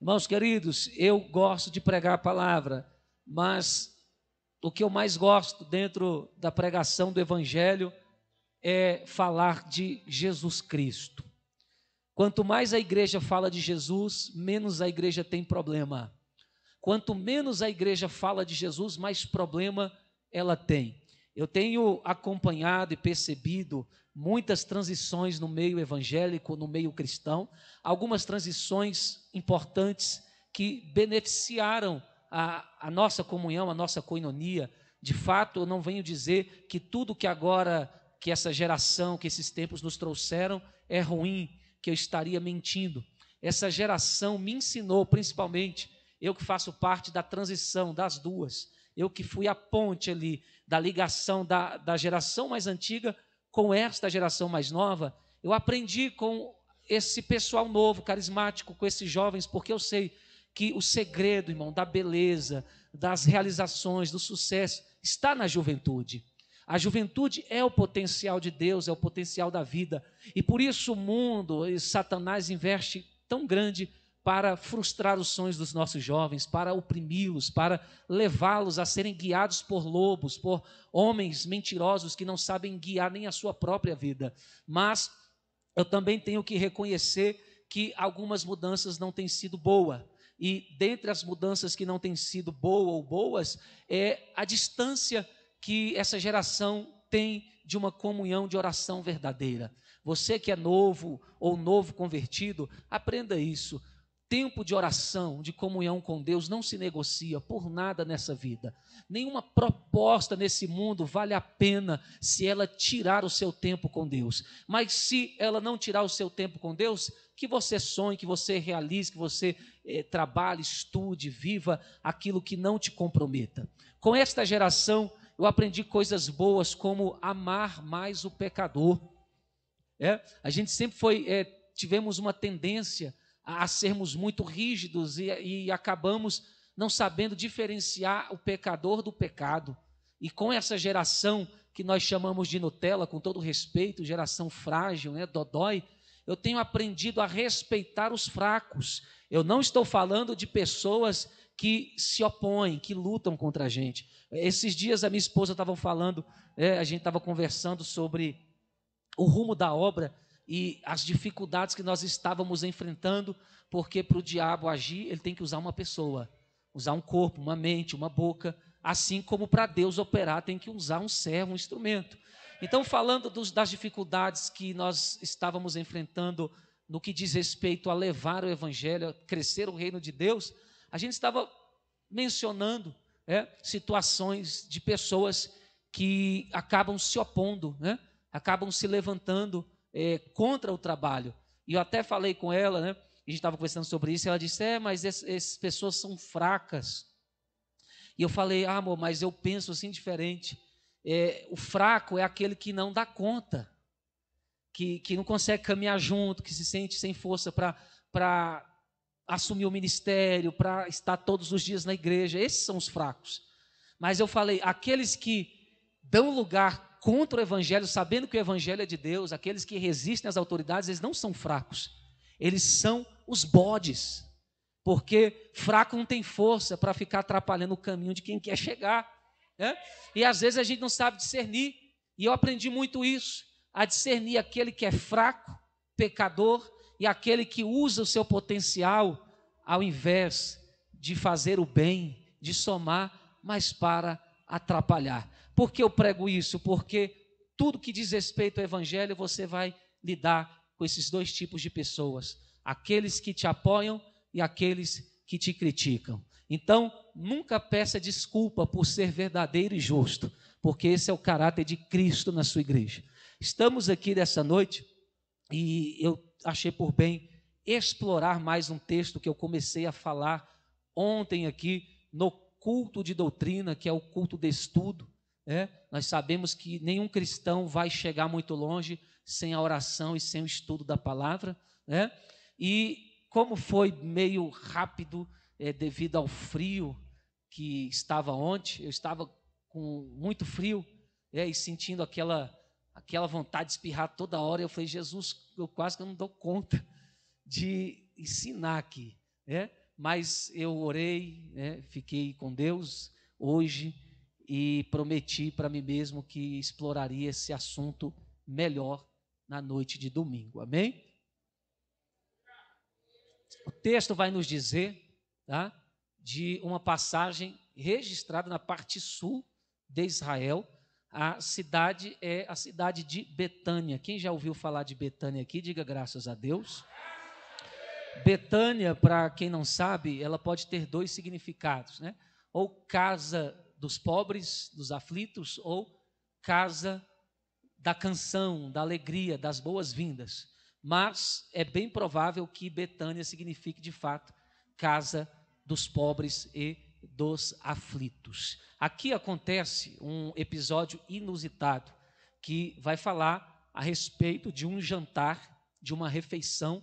Irmãos queridos, eu gosto de pregar a palavra, mas o que eu mais gosto dentro da pregação do Evangelho é falar de Jesus Cristo. Quanto mais a igreja fala de Jesus, menos a igreja tem problema. Quanto menos a igreja fala de Jesus, mais problema ela tem. Eu tenho acompanhado e percebido muitas transições no meio evangélico, no meio cristão, algumas transições importantes que beneficiaram a nossa comunhão, a nossa coinonia. De fato, eu não venho dizer que tudo que agora, que essa geração, que esses tempos nos trouxeram é ruim, que eu estaria mentindo. Essa geração me ensinou, principalmente, eu que faço parte da transição das duas, eu que fui a ponte ali da ligação da geração mais antiga com esta geração mais nova, eu aprendi com esse pessoal novo, carismático, com esses jovens, porque eu sei que o segredo, irmão, da beleza, das realizações, do sucesso, está na juventude. A juventude é o potencial de Deus, é o potencial da vida, e por isso o mundo e Satanás investe tão grande para frustrar os sonhos dos nossos jovens, para oprimi-los, para levá-los a serem guiados por lobos, por homens mentirosos que não sabem guiar nem a sua própria vida. Mas eu também tenho que reconhecer que algumas mudanças não têm sido boas. E dentre as mudanças que não têm sido boas ou boas, é a distância que essa geração tem de uma comunhão de oração verdadeira. Você que é novo ou novo convertido, aprenda isso. Tempo de oração, de comunhão com Deus não se negocia por nada nessa vida. Nenhuma proposta nesse mundo vale a pena se ela tirar o seu tempo com Deus. Mas se ela não tirar o seu tempo com Deus, que você sonhe, que você realize, que você trabalhe, estude, viva aquilo que não te comprometa. Com esta geração, eu aprendi coisas boas como amar mais o pecador. A gente sempre tivemos uma tendência a sermos muito rígidos e acabamos não sabendo diferenciar o pecador do pecado. E com essa geração que nós chamamos de Nutella, com todo respeito, geração frágil, dodói, eu tenho aprendido a respeitar os fracos. Eu não estou falando de pessoas que se opõem, que lutam contra a gente. Esses dias a minha esposa estava falando, a gente estava conversando sobre o rumo da obra e as dificuldades que nós estávamos enfrentando, porque para o diabo agir, ele tem que usar uma pessoa, usar um corpo, uma mente, uma boca, assim como para Deus operar, tem que usar um servo, um instrumento. Então, falando das dificuldades que nós estávamos enfrentando no que diz respeito a levar o evangelho, a crescer o reino de Deus, a gente estava mencionando situações de pessoas que acabam se opondo, acabam se levantando contra o trabalho. E eu até falei com ela, a gente estava conversando sobre isso, e ela disse, mas essas pessoas são fracas. E eu falei, amor, mas eu penso assim diferente. O fraco é aquele que não dá conta, que não consegue caminhar junto, que se sente sem força para assumir o ministério, para estar todos os dias na igreja. Esses são os fracos. Mas eu falei, aqueles que dão lugar contra o evangelho, sabendo que o evangelho é de Deus, aqueles que resistem às autoridades, eles não são fracos, eles são os bodes, porque fraco não tem força para ficar atrapalhando o caminho de quem quer chegar, e às vezes a gente não sabe discernir, e eu aprendi muito isso, a discernir aquele que é fraco, pecador, e aquele que usa o seu potencial, ao invés de fazer o bem, de somar, mas para atrapalhar. Por que eu prego isso? Porque tudo que diz respeito ao evangelho, você vai lidar com esses dois tipos de pessoas, aqueles que te apoiam e aqueles que te criticam. Então, nunca peça desculpa por ser verdadeiro e justo, porque esse é o caráter de Cristo na sua igreja. Estamos aqui nessa noite e eu achei por bem explorar mais um texto que eu comecei a falar ontem aqui no culto de doutrina, que é o culto de estudo. Nós sabemos que nenhum cristão vai chegar muito longe sem a oração e sem o estudo da palavra, e como foi meio rápido devido ao frio que estava ontem, eu estava com muito frio e sentindo aquela vontade de espirrar toda hora. Eu falei, Jesus, eu quase que não dou conta de ensinar aqui, mas eu orei, né, fiquei com Deus hoje e prometi para mim mesmo que exploraria esse assunto melhor na noite de domingo, amém? O texto vai nos dizer, tá, de uma passagem registrada na parte sul de Israel. A cidade é a cidade de Betânia. Quem já ouviu falar de Betânia aqui, diga graças a Deus. Betânia, para quem não sabe, ela pode ter dois significados, né? Ou casa dos pobres, dos aflitos, ou casa da canção, da alegria, das boas-vindas. Mas é bem provável que Betânia signifique, de fato, casa dos pobres e dos aflitos. Aqui acontece um episódio inusitado que vai falar a respeito de um jantar, de uma refeição.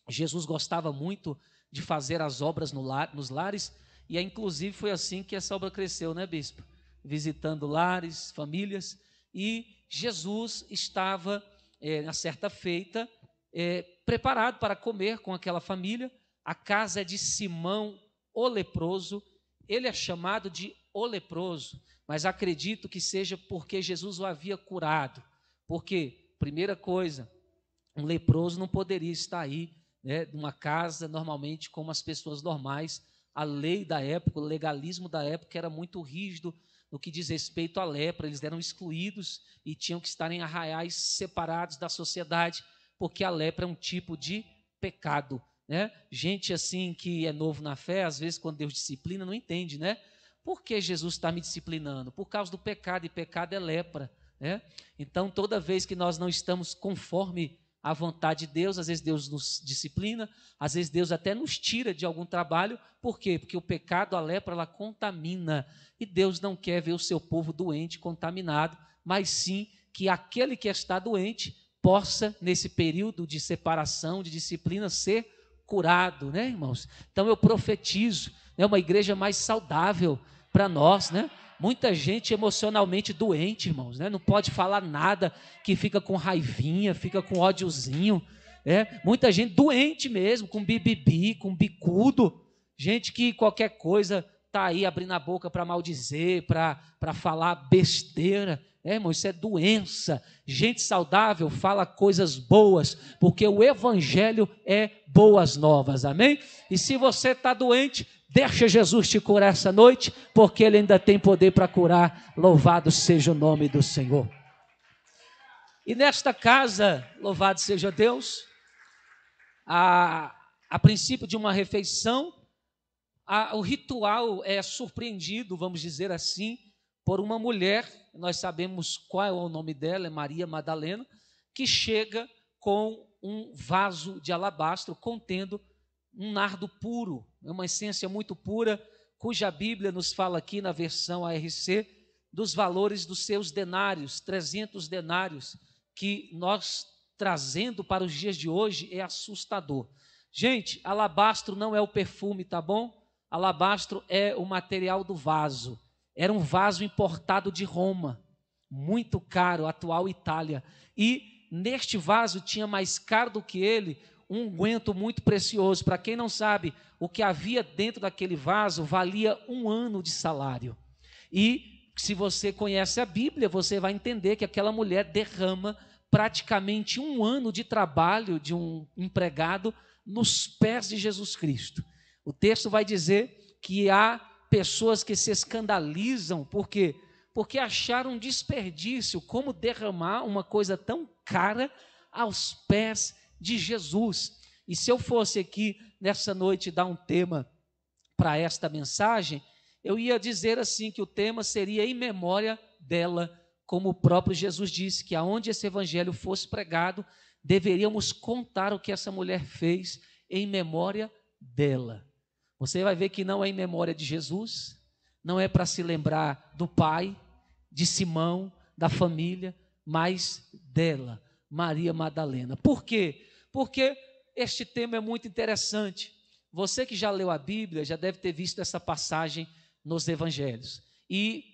Jesus gostava muito de fazer as obras nos lares, e inclusive foi assim que essa obra cresceu, né, bispo? Visitando lares, famílias, e Jesus estava, na certa feita, preparado para comer com aquela família. A casa é de Simão, o leproso. Ele é chamado de o leproso, mas acredito que seja porque Jesus o havia curado. Porque, primeira coisa, um leproso não poderia estar aí, né, numa casa normalmente como as pessoas normais. A lei da época, o legalismo da época era muito rígido no que diz respeito à lepra. Eles eram excluídos e tinham que estar em arraiais separados da sociedade, porque a lepra é um tipo de pecado, né? Gente assim que é novo na fé, às vezes quando Deus disciplina, não entende, né? Por que Jesus está me disciplinando? Por causa do pecado, e pecado é lepra, né? Então, toda vez que nós não estamos conforme a vontade de Deus, às vezes Deus nos disciplina, às vezes Deus até nos tira de algum trabalho. Por quê? Porque o pecado, a lepra, ela contamina, e Deus não quer ver o seu povo doente, contaminado, mas sim que aquele que está doente possa, nesse período de separação, de disciplina, ser curado, né, irmãos? Então eu profetizo, né, uma igreja mais saudável para nós, né? Muita gente emocionalmente doente, irmãos, né? Não pode falar nada, que fica com raivinha, fica com ódiozinho, né? Muita gente doente mesmo, com bibibi, com bicudo, gente que qualquer coisa está aí abrindo a boca para maldizer, para falar besteira, irmão, isso é doença. Gente saudável fala coisas boas, porque o evangelho é boas novas, amém? E se você está doente, deixa Jesus te curar essa noite, porque Ele ainda tem poder para curar. Louvado seja o nome do Senhor. E nesta casa, louvado seja Deus, a princípio de uma refeição, o ritual é surpreendido, vamos dizer assim, por uma mulher. Nós sabemos qual é o nome dela, é Maria Madalena, que chega com um vaso de alabastro contendo um nardo puro, uma essência muito pura, cuja Bíblia nos fala aqui na versão ARC dos valores dos seus denários, 300 denários, que nós trazendo para os dias de hoje é assustador. Gente, alabastro não é o perfume, tá bom? Alabastro é o material do vaso. Era um vaso importado de Roma, muito caro, atual Itália. E neste vaso tinha mais caro do que ele um unguento muito precioso. Para quem não sabe, o que havia dentro daquele vaso valia 1 ano de salário. E se você conhece a Bíblia, você vai entender que aquela mulher derrama praticamente 1 ano de trabalho de um empregado nos pés de Jesus Cristo. O texto vai dizer que há pessoas que se escandalizam, por quê? Porque acharam um desperdício, como derramar uma coisa tão cara aos pés de Jesus. E se eu fosse aqui nessa noite dar um tema para esta mensagem, eu ia dizer assim, que o tema seria em memória dela, como o próprio Jesus disse, que aonde esse evangelho fosse pregado, deveríamos contar o que essa mulher fez em memória dela. Você vai ver que não é em memória de Jesus, não é para se lembrar do pai, de Simão, da família, mas dela, Maria Madalena. Por quê? Porque este tema é muito interessante. Você que já leu a Bíblia, já deve ter visto essa passagem nos evangelhos. E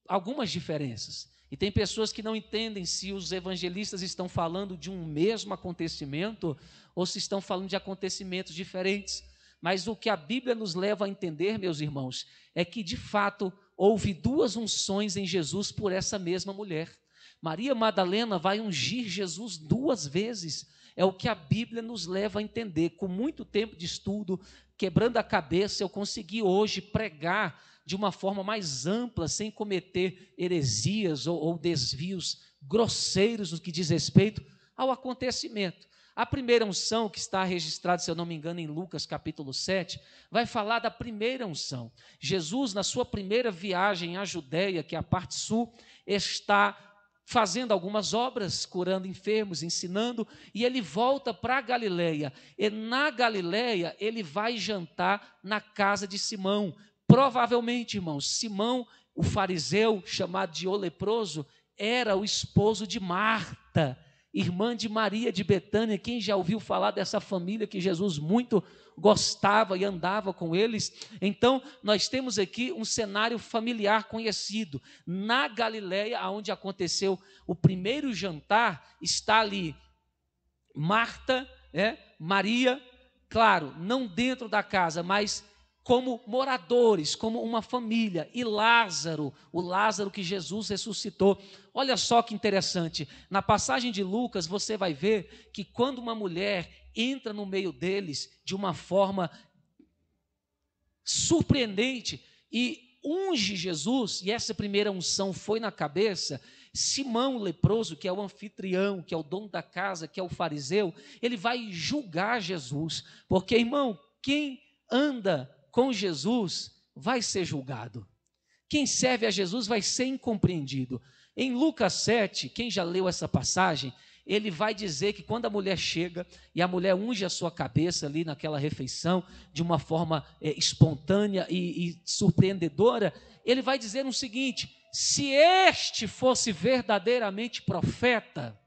algumas diferenças. E tem pessoas que não entendem se os evangelistas estão falando de um mesmo acontecimento ou se estão falando de acontecimentos diferentes. Mas o que a Bíblia nos leva a entender, meus irmãos, é que de fato houve duas unções em Jesus por essa mesma mulher. Maria Madalena vai ungir Jesus 2 vezes. É o que a Bíblia nos leva a entender. Com muito tempo de estudo, quebrando a cabeça, eu consegui hoje pregar de uma forma mais ampla, sem cometer heresias ou desvios grosseiros no que diz respeito ao acontecimento. A primeira unção, que está registrada, se eu não me engano, em Lucas capítulo 7, vai falar da primeira unção. Jesus, na sua primeira viagem à Judéia, que é a parte sul, está fazendo algumas obras, curando enfermos, ensinando, e ele volta para a Galileia. E na Galileia, ele vai jantar na casa de Simão. Provavelmente, irmãos, Simão, o fariseu, chamado de o leproso, era o esposo de Marta, irmã de Maria de Betânia. Quem já ouviu falar dessa família que Jesus muito gostava e andava com eles? Então, nós temos aqui um cenário familiar conhecido. Na Galileia, onde aconteceu o primeiro jantar, está ali Marta, Maria, claro, não dentro da casa, mas como moradores, como uma família, e Lázaro, o Lázaro que Jesus ressuscitou. Olha só que interessante, na passagem de Lucas você vai ver que quando uma mulher entra no meio deles de uma forma surpreendente e unge Jesus, e essa primeira unção foi na cabeça, Simão o leproso, que é o anfitrião, que é o dono da casa, que é o fariseu, ele vai julgar Jesus, porque, irmão, quem anda com Jesus vai ser julgado. Quem serve a Jesus vai ser incompreendido. Em Lucas 7, quem já leu essa passagem, ele vai dizer que quando a mulher chega e a mulher unge a sua cabeça ali naquela refeição, de uma forma espontânea e surpreendedora, ele vai dizer o seguinte: se este fosse verdadeiramente profeta,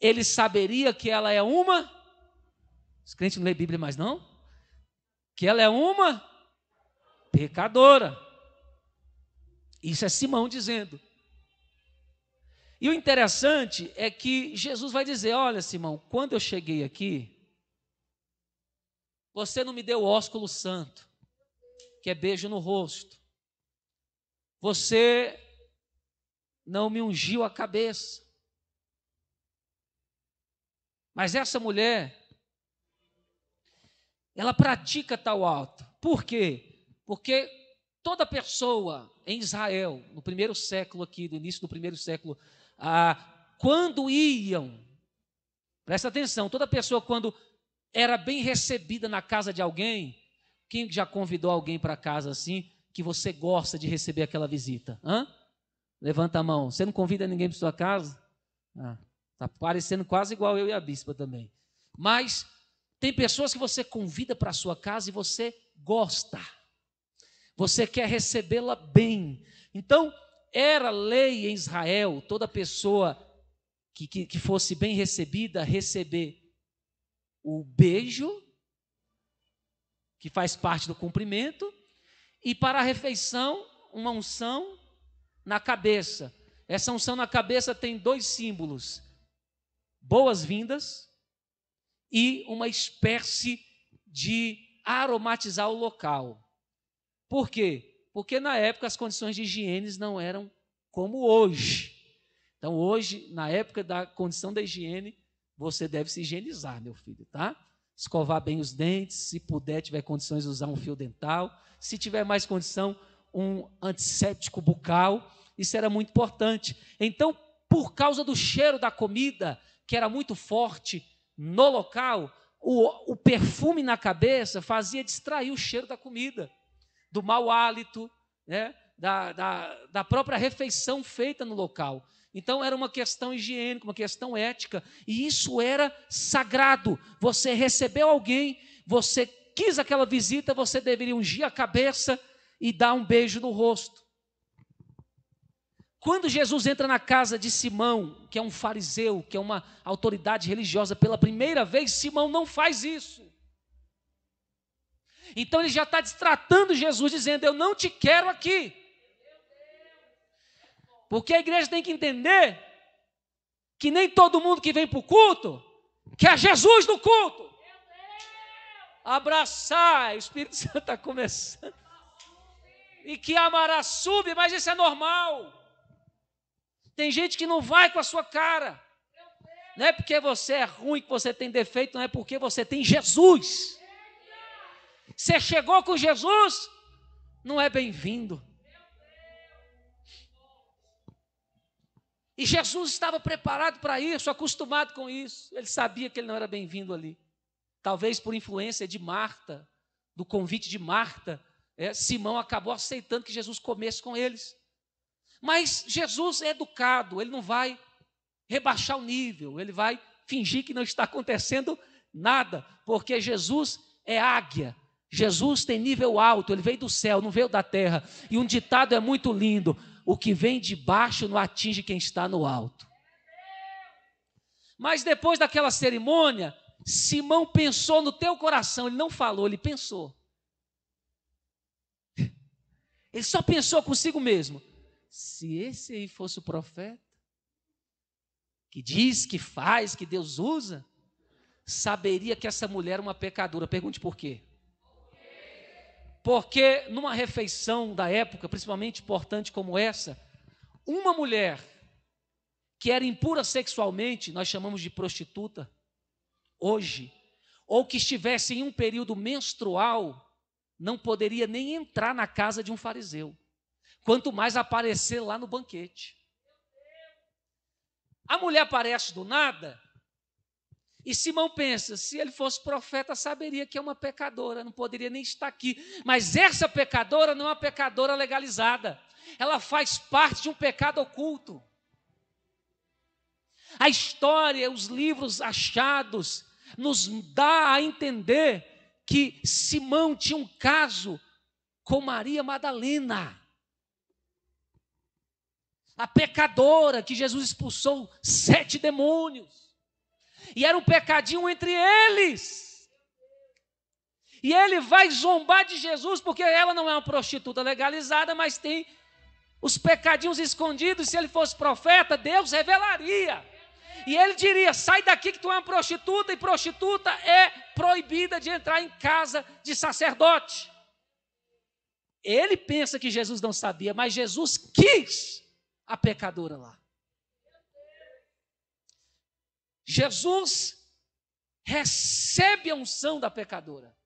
ele saberia que ela é uma... Os crentes não lêem Bíblia mais não? Que ela é uma pecadora. Isso é Simão dizendo. E o interessante é que Jesus vai dizer: olha, Simão, quando eu cheguei aqui, você não me deu ósculo santo, que é beijo no rosto. Você não me ungiu a cabeça. Mas essa mulher, ela pratica tal ato. Por quê? Porque toda pessoa em Israel, no primeiro século aqui, no início do primeiro século, quando iam, presta atenção, toda pessoa quando era bem recebida na casa de alguém, quem já convidou alguém para casa assim, que você gosta de receber aquela visita? Levanta a mão. Você não convida ninguém para sua casa? Está parecendo quase igual eu e a bispa também. Mas tem pessoas que você convida para a sua casa e você gosta. Você quer recebê-la bem. Então, era lei em Israel, toda pessoa que fosse bem recebida, receber o beijo, que faz parte do cumprimento, e para a refeição, uma unção na cabeça. Essa unção na cabeça tem 2 símbolos: boas-vindas e uma espécie de aromatizar o local. Por quê? Porque na época as condições de higiene não eram como hoje. Então hoje, na época da condição da higiene, você deve se higienizar, meu filho, tá? Escovar bem os dentes, se puder, tiver condições de usar um fio dental, se tiver mais condição, um antisséptico bucal. Isso era muito importante. Então, por causa do cheiro da comida, que era muito forte no local, o perfume na cabeça fazia distrair o cheiro da comida, do mau hálito, da própria refeição feita no local. Então era uma questão higiênica, uma questão ética, e isso era sagrado. Você recebeu alguém, você quis aquela visita, você deveria ungir a cabeça e dar um beijo no rosto. Quando Jesus entra na casa de Simão, que é um fariseu, que é uma autoridade religiosa, pela primeira vez, Simão não faz isso. Então ele já está destratando Jesus, dizendo: eu não te quero aqui. Porque a igreja tem que entender que nem todo mundo que vem para o culto quer Jesus no culto. abraçar. O Espírito Santo está começando. E que amará sube, mas isso é normal. Tem gente que não vai com a sua cara. Não é porque você é ruim, que você tem defeito, não é porque você tem Jesus. Você chegou com Jesus, não é bem-vindo. E Jesus estava preparado para isso, acostumado com isso. Ele sabia que ele não era bem-vindo ali. Talvez por influência de Marta, do convite de Marta, Simão acabou aceitando que Jesus comesse com eles. Mas Jesus é educado, ele não vai rebaixar o nível, ele vai fingir que não está acontecendo nada, porque Jesus é águia, Jesus tem nível alto, ele veio do céu, não veio da terra. E um ditado é muito lindo: o que vem de baixo não atinge quem está no alto. Mas depois daquela cerimônia, Simão pensou no teu coração, ele não falou, ele pensou. Ele só pensou consigo mesmo: se esse aí fosse o profeta, que diz, que faz, que Deus usa, saberia que essa mulher era uma pecadora. Pergunte por quê? Porque numa refeição da época, principalmente importante como essa, uma mulher que era impura sexualmente, nós chamamos de prostituta hoje, ou que estivesse em um período menstrual, não poderia nem entrar na casa de um fariseu, quanto mais aparecer lá no banquete. A mulher aparece do nada, e Simão pensa: se ele fosse profeta, saberia que é uma pecadora, não poderia nem estar aqui. Mas essa pecadora não é uma pecadora legalizada, ela faz parte de um pecado oculto. A história, os livros achados, nos dá a entender que Simão tinha um caso com Maria Madalena, a pecadora que Jesus expulsou 7 demônios. E era um pecadinho entre eles. E ele vai zombar de Jesus, porque ela não é uma prostituta legalizada, mas tem os pecadinhos escondidos. Se ele fosse profeta, Deus revelaria. E ele diria: sai daqui que tu é uma prostituta, e prostituta é proibida de entrar em casa de sacerdote. Ele pensa que Jesus não sabia, mas Jesus quis a pecadora lá. Jesus recebe a unção da pecadora.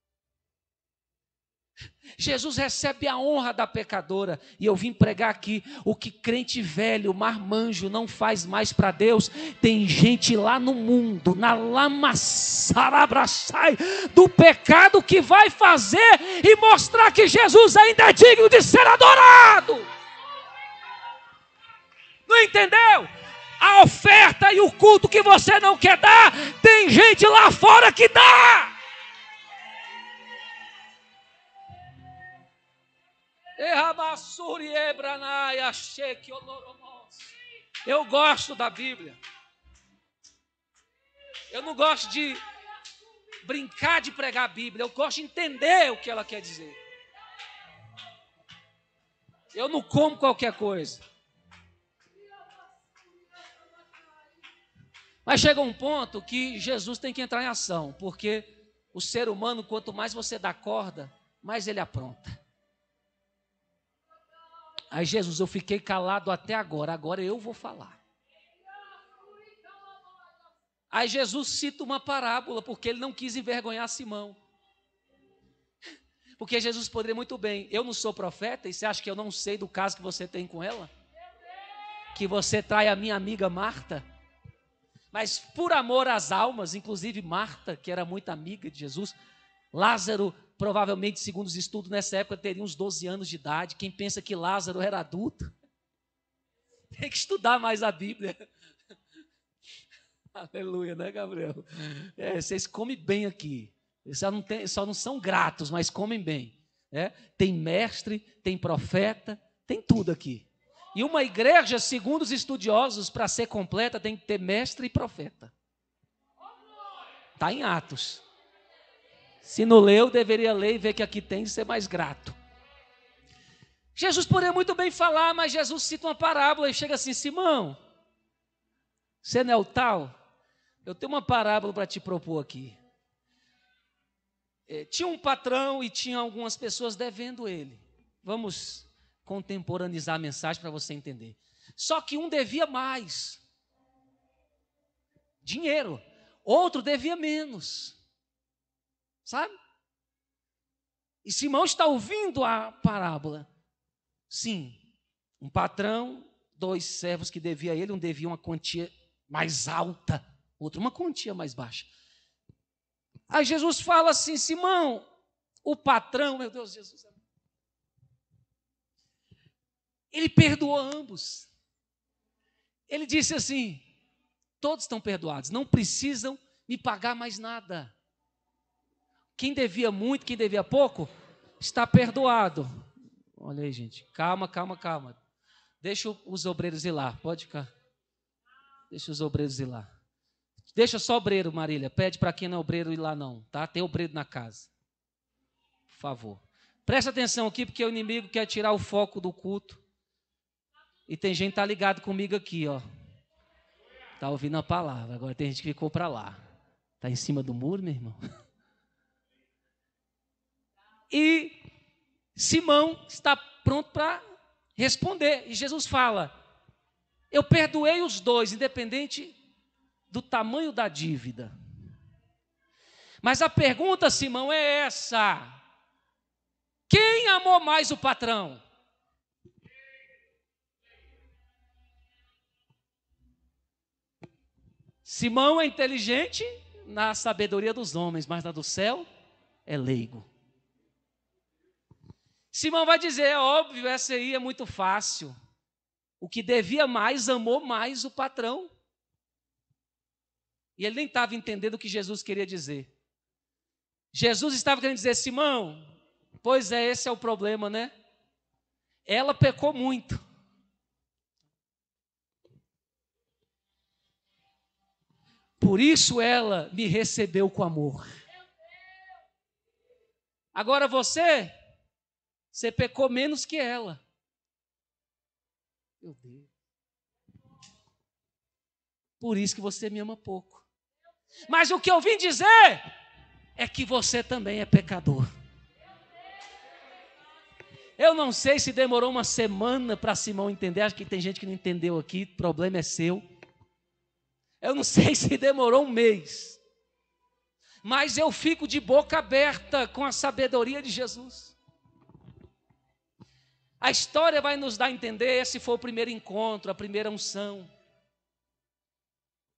Jesus recebe a honra da pecadora. E eu vim pregar aqui: o que crente velho, marmanjo, não faz mais para Deus, tem gente lá no mundo, na lama sarabraçai do pecado, que vai fazer e mostrar que Jesus ainda é digno de ser adorado. Não entendeu? A oferta e o culto que você não quer dar, tem gente lá fora que dá. Eu gosto da Bíblia. Eu não gosto de brincar de pregar a Bíblia, eu gosto de entender o que ela quer dizer. Eu não como qualquer coisa. Mas chega um ponto que Jesus tem que entrar em ação, porque o ser humano, quanto mais você dá corda, mais ele apronta. Aí Jesus: eu fiquei calado até agora eu vou falar. Aí Jesus cita uma parábola, porque ele não quis envergonhar Simão. Porque Jesus poderia muito bem: eu não sou profeta, e você acha que eu não sei do caso que você tem com ela? Que você trai a minha amiga Marta? Mas por amor às almas, inclusive Marta, que era muito amiga de Jesus, Lázaro, provavelmente, segundo os estudos, nessa época teria uns 12 anos de idade. Quem pensa que Lázaro era adulto, tem que estudar mais a Bíblia. Aleluia, né, Gabriel? Vocês comem bem aqui. Só não são gratos, mas comem bem. Tem mestre, tem profeta, tem tudo aqui. E uma igreja, segundo os estudiosos, para ser completa, tem que ter mestre e profeta. Está em Atos. Se não leu, deveria ler e ver que aqui tem, e ser mais grato. Jesus poderia muito bem falar, mas Jesus cita uma parábola e chega assim: Simão, você não é o tal? Eu tenho uma parábola para te propor aqui. Tinha um patrão e tinha algumas pessoas devendo ele. Vamos contemporaneizar a mensagem para você entender. Só que um devia mais dinheiro, outro devia menos, sabe? E Simão está ouvindo a parábola. Sim, um patrão, 2 servos que devia a ele, um devia uma quantia mais alta, outro uma quantia mais baixa. Aí Jesus fala assim: Simão, o patrão, meu Deus, Jesus, ele perdoou ambos. Ele disse assim: todos estão perdoados, não precisam me pagar mais nada. Quem devia muito, quem devia pouco, está perdoado. Olha aí, gente, calma. Deixa os obreiros ir lá, pode ficar. Deixa os obreiros ir lá. Deixa só obreiro, Marília, pede para quem não é obreiro ir lá não, tá? Tem obreiro na casa. Por favor. Presta atenção aqui, porque o inimigo quer tirar o foco do culto. E tem gente que está ligado comigo aqui, ó. Está ouvindo a palavra. Agora tem gente que ficou para lá. Está em cima do muro, meu irmão? E Simão está pronto para responder. E Jesus fala: eu perdoei os dois, independente do tamanho da dívida. Mas a pergunta, Simão, é essa: quem amou mais o patrão? Simão é inteligente na sabedoria dos homens, mas na do céu é leigo. Simão vai dizer: é óbvio, essa aí é muito fácil. O que devia mais, amou mais o patrão. E ele nem estava entendendo o que Jesus queria dizer. Jesus estava querendo dizer: Simão, pois é, esse é o problema, né? Ela pecou muito. Por isso ela me recebeu com amor. Agora você pecou menos que ela. Meu Deus. Por isso que você me ama pouco. Mas o que eu vim dizer é que você também é pecador. Eu não sei se demorou uma semana para Simão entender. Acho que tem gente que não entendeu aqui. O problema é seu. Eu não sei se demorou um mês. Mas eu fico de boca aberta com a sabedoria de Jesus. A história vai nos dar a entender, esse foi o primeiro encontro, a primeira unção.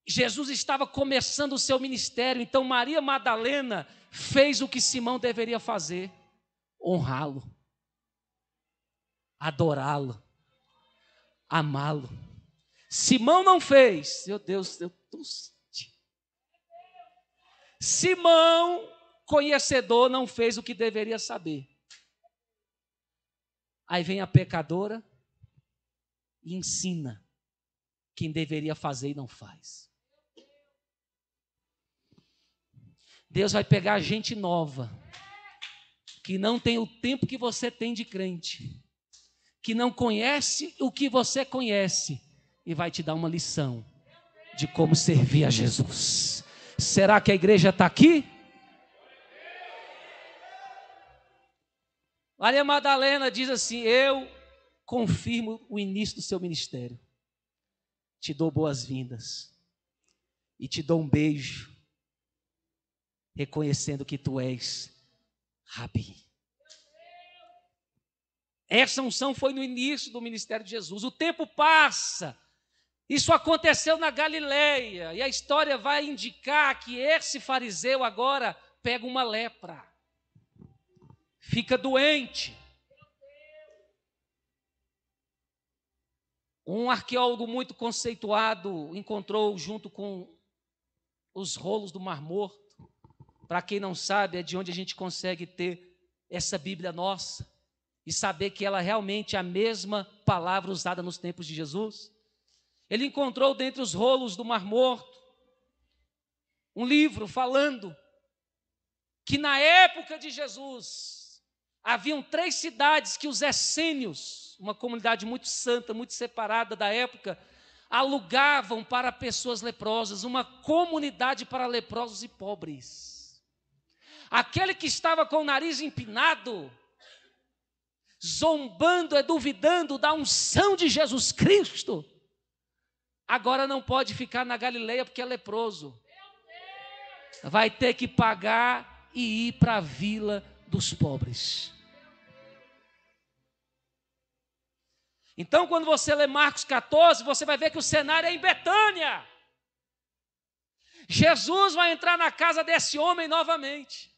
Jesus estava começando o seu ministério, então Maria Madalena fez o que Simão deveria fazer: honrá-lo, adorá-lo, amá-lo. Simão não fez. Meu Deus, eu tossi. Simão, conhecedor, não fez o que deveria saber. Aí vem a pecadora e ensina quem deveria fazer e não faz. Deus vai pegar gente nova, que não tem o tempo que você tem de crente, que não conhece o que você conhece, e vai te dar uma lição de como servir a Jesus. Será que a igreja está aqui? Maria Madalena diz assim: eu confirmo o início do seu ministério, te dou boas-vindas e te dou um beijo, reconhecendo que tu és Rabi. Essa unção foi no início do ministério de Jesus. O tempo passa, isso aconteceu na Galileia, e a história vai indicar que esse fariseu agora pega uma lepra, fica doente. Um arqueólogo muito conceituado encontrou junto com os rolos do Mar Morto. Para quem não sabe, é de onde a gente consegue ter essa Bíblia nossa e saber que ela realmente é a mesma palavra usada nos tempos de Jesus. Ele encontrou dentre os rolos do Mar Morto um livro falando que na época de Jesus haviam 3 cidades que os essênios, uma comunidade muito santa, muito separada da época, alugavam para pessoas leprosas, uma comunidade para leprosos e pobres. aquele que estava com o nariz empinado, zombando, duvidando da unção de Jesus Cristo, agora não pode ficar na Galileia porque é leproso. Vai ter que pagar e ir para a vila dos pobres. Então, quando você lê Marcos 14, você vai ver que o cenário é em Betânia. Jesus vai entrar na casa desse homem novamente.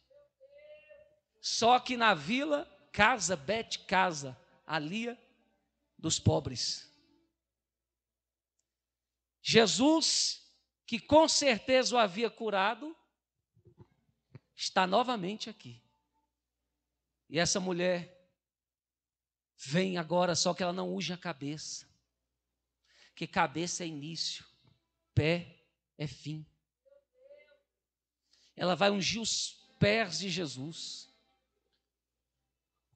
Só que na vila, casa, ali dos pobres. Jesus, que com certeza o havia curado, está novamente aqui. E essa mulher vem agora, só que ela não unge a cabeça. Porque cabeça é início, pé é fim. Ela vai ungir os pés de Jesus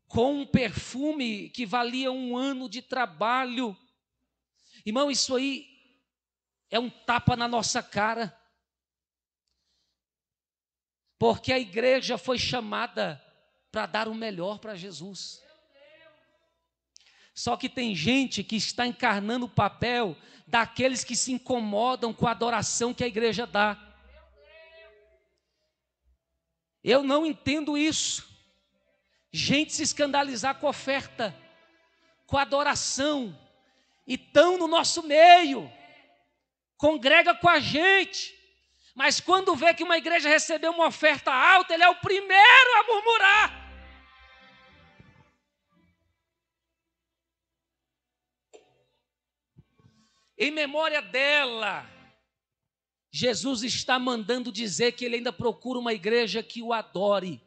com um perfume que valia 1 ano de trabalho. Irmão, isso aí é um tapa na nossa cara. Porque a igreja foi chamada para dar o melhor para Jesus. Só que tem gente que está encarnando o papel daqueles que se incomodam com a adoração que a igreja dá. Eu não entendo isso. Gente se escandalizar com a oferta, com a adoração, e estão no nosso meio, congrega com a gente, mas quando vê que uma igreja recebeu uma oferta alta, ele é o primeiro a murmurar. Em memória dela, Jesus está mandando dizer que ele ainda procura uma igreja que o adore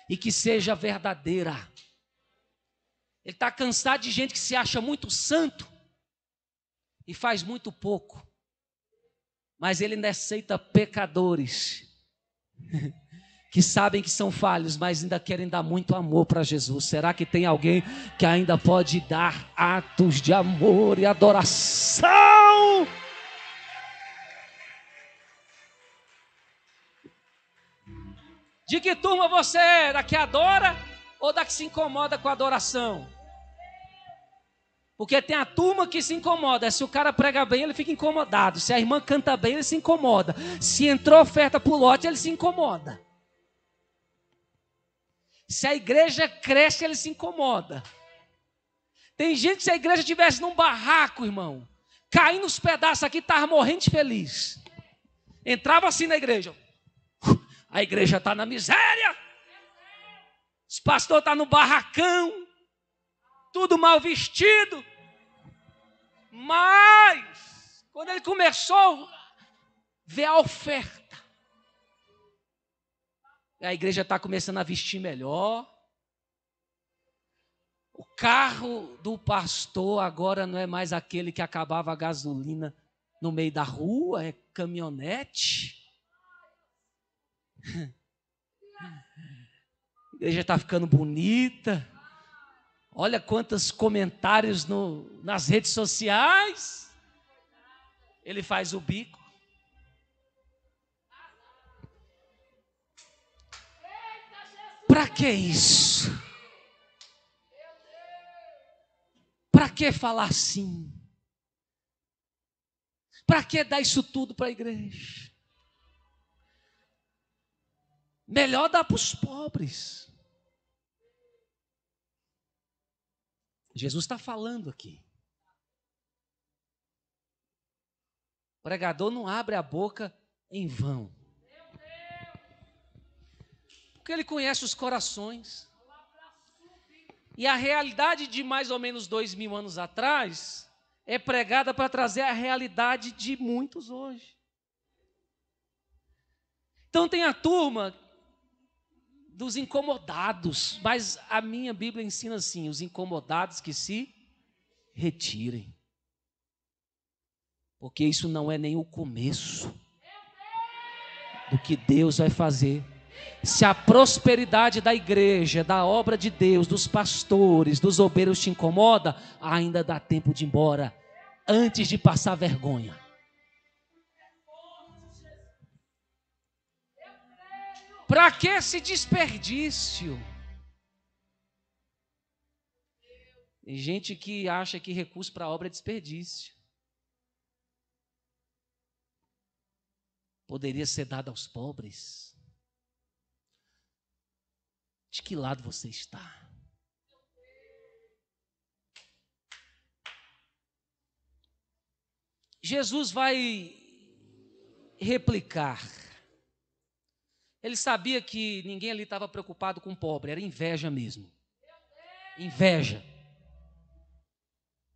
e que seja verdadeira. Ele está cansado de gente que se acha muito santo e faz muito pouco, mas ele ainda aceita pecadores que sabem que são falhos, mas ainda querem dar muito amor para Jesus. Será que tem alguém que ainda pode dar atos de amor e adoração? De que turma você é? Da que adora ou da que se incomoda com a adoração? Porque tem a turma que se incomoda. Se o cara prega bem, ele fica incomodado. Se a irmã canta bem, ele se incomoda. Se entrou oferta por lote, ele se incomoda. Se a igreja cresce, ele se incomoda. Tem gente que se a igreja estivesse num barraco, irmão, caindo os pedaços aqui, estava morrendo de feliz. Entrava assim na igreja. A igreja está na miséria. Os pastores estão no barracão. Tudo mal vestido. Mas, quando ele começou a ver a oferta, a igreja está começando a vestir melhor. O carro do pastor agora não é mais aquele que acabava a gasolina no meio da rua, é caminhonete. A igreja está ficando bonita. Olha quantos comentários nas redes sociais. Ele faz o bico. Para que isso? Para que falar assim? Para que dar isso tudo para a igreja? Melhor dar para os pobres. Jesus está falando aqui. O pregador não abre a boca em vão. Porque ele conhece os corações. E a realidade de mais ou menos 2000 anos atrás é pregada para trazer a realidade de muitos hoje. Então tem a turma dos incomodados, mas a minha Bíblia ensina assim: os incomodados que se retirem. Porque isso não é nem o começo do que Deus vai fazer. Se a prosperidade da igreja, da obra de Deus, dos pastores, dos obreiros te incomoda, ainda dá tempo de ir embora, antes de passar vergonha. Para que esse desperdício? Tem gente que acha que recurso para obra é desperdício. Poderia ser dado aos pobres. De que lado você está? Jesus vai replicar. Ele sabia que ninguém ali estava preocupado com o pobre, era inveja mesmo. Inveja.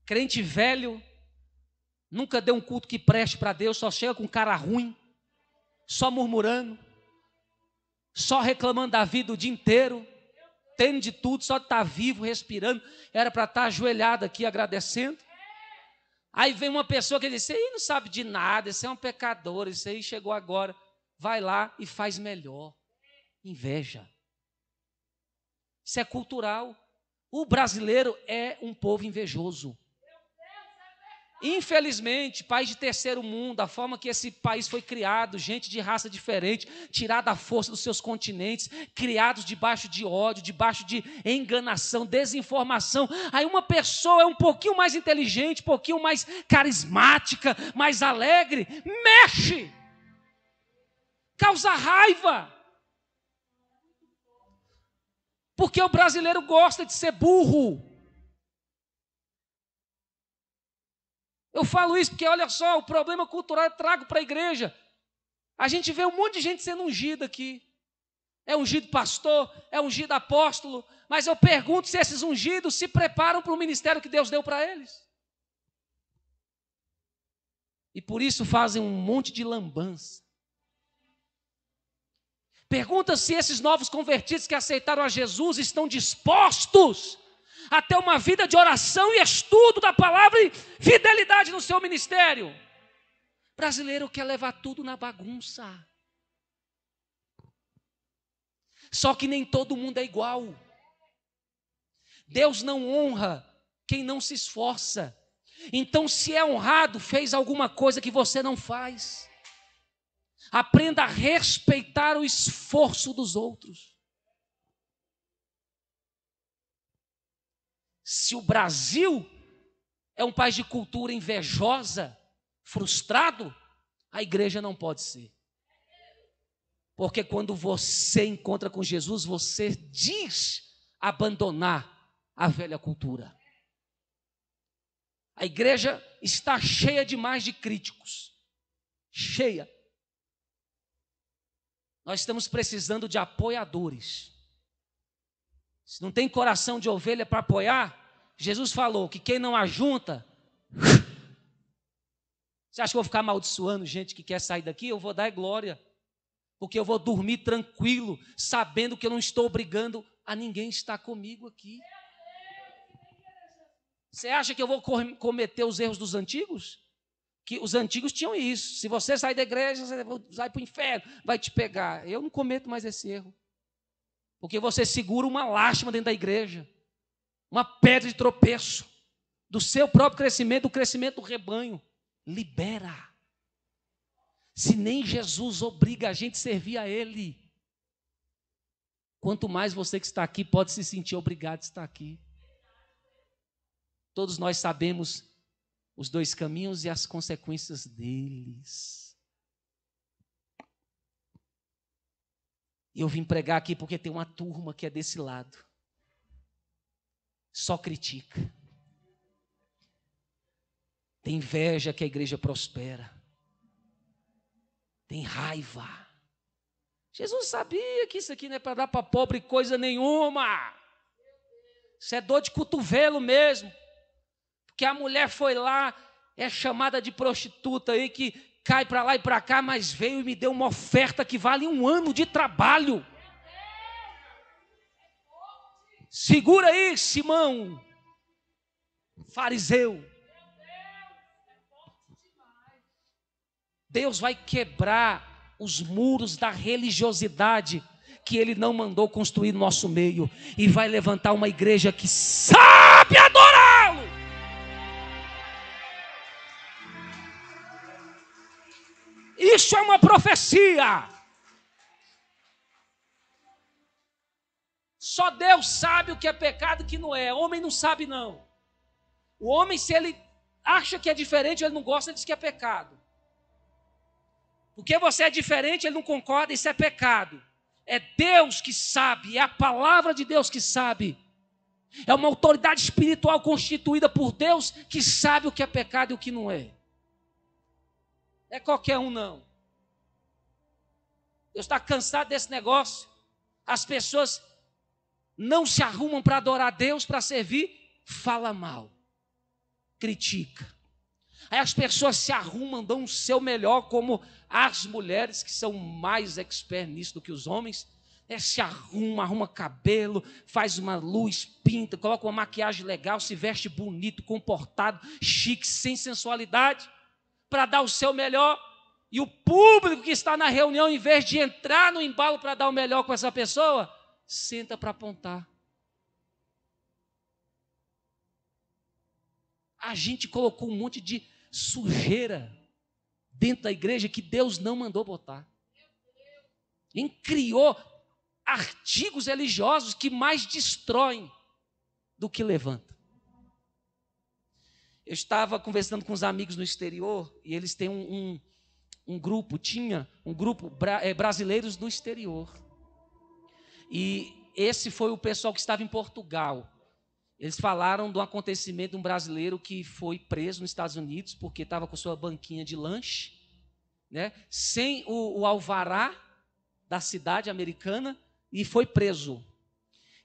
Crente velho, nunca deu um culto que preste para Deus, só chega com cara ruim, só murmurando, só reclamando da vida o dia inteiro, tendo de tudo, só de estar vivo, respirando, era para estar ajoelhado aqui agradecendo. Aí vem uma pessoa que diz, isso aí não sabe de nada, isso é um pecador, isso aí chegou agora, vai lá e faz melhor. Inveja. Isso é cultural. O brasileiro é um povo invejoso. Infelizmente, país de terceiro mundo, a forma que esse país foi criado, gente de raça diferente, tirada a força dos seus continentes, criados debaixo de ódio, debaixo de enganação, desinformação. Aí uma pessoa é um pouquinho mais inteligente, um pouquinho mais carismática, mais alegre, mexe, causa raiva. Porque o brasileiro gosta de ser burro. Eu falo isso porque, olha só, o problema cultural eu trago para a igreja. A gente vê um monte de gente sendo ungida aqui. É ungido pastor, é ungido apóstolo. Mas eu pergunto se esses ungidos se preparam para o ministério que Deus deu para eles. E por isso fazem um monte de lambança. Pergunta se esses novos convertidos que aceitaram a Jesus estão dispostos a ter uma vida de oração e estudo da palavra e fidelidade no seu ministério. O brasileiro quer levar tudo na bagunça. Só que nem todo mundo é igual. Deus não honra quem não se esforça. Então, se é honrado, fez alguma coisa que você não faz. Aprenda a respeitar o esforço dos outros. Se o Brasil é um país de cultura invejosa, frustrado, a igreja não pode ser. Porque quando você encontra com Jesus, você diz abandonar a velha cultura. A igreja está cheia demais de críticos. Cheia. Nós estamos precisando de apoiadores. Se não tem coração de ovelha para apoiar, Jesus falou que quem não ajunta... Você acha que eu vou ficar amaldiçoando gente que quer sair daqui? Eu vou dar glória. Porque eu vou dormir tranquilo, sabendo que eu não estou obrigando a ninguém estar comigo aqui. Você acha que eu vou cometer os erros dos antigos? Que os antigos tinham isso. Se você sair da igreja, você vai para o inferno, vai te pegar. Eu não cometo mais esse erro. Porque você segura uma lástima dentro da igreja, uma pedra de tropeço, do seu próprio crescimento, do crescimento do rebanho. Libera. Se nem Jesus obriga a gente a servir a Ele, quanto mais você que está aqui pode se sentir obrigado a estar aqui. Todos nós sabemos os dois caminhos e as consequências deles. E eu vim pregar aqui porque tem uma turma que é desse lado. Só critica. Tem inveja que a igreja prospera. Tem raiva. Jesus sabia que isso aqui não é para dar para pobre coisa nenhuma. Isso é dor de cotovelo mesmo. Porque a mulher foi lá, é chamada de prostituta aí, que cai para lá e para cá, mas veio e me deu uma oferta que vale 1 ano de trabalho. Segura aí, Simão, fariseu. Deus vai quebrar os muros da religiosidade que Ele não mandou construir no nosso meio e vai levantar uma igreja que sabe adorá-lo. Isso é uma profecia. Só Deus sabe o que é pecado e o que não é. O homem não sabe, não. O homem, se ele acha que é diferente, ele não gosta, ele diz que é pecado. Porque você é diferente, ele não concorda, isso é pecado. É Deus que sabe, é a palavra de Deus que sabe. É uma autoridade espiritual constituída por Deus que sabe o que é pecado e o que não é. Não é qualquer um, não. Deus está cansado desse negócio. As pessoas não se arrumam para adorar a Deus, para servir, fala mal, critica. Aí as pessoas se arrumam, dão o seu melhor, como as mulheres que são mais expert nisso do que os homens, se arruma cabelo, faz uma luz, pinta, coloca uma maquiagem legal, se veste bonito, comportado, chique, sem sensualidade, para dar o seu melhor. E o público que está na reunião, em vez de entrar no embalo para dar o melhor com essa pessoa, senta para apontar. A gente colocou um monte de sujeira dentro da igreja que Deus não mandou botar. E criou artigos religiosos que mais destroem do que levantam. Eu estava conversando com os amigos no exterior e eles têm tinha um grupo brasileiros no exterior. E esse foi o pessoal que estava em Portugal. Eles falaram do acontecimento de um brasileiro que foi preso nos Estados Unidos porque estava com sua banquinha de lanche, né, sem o alvará da cidade americana, e foi preso.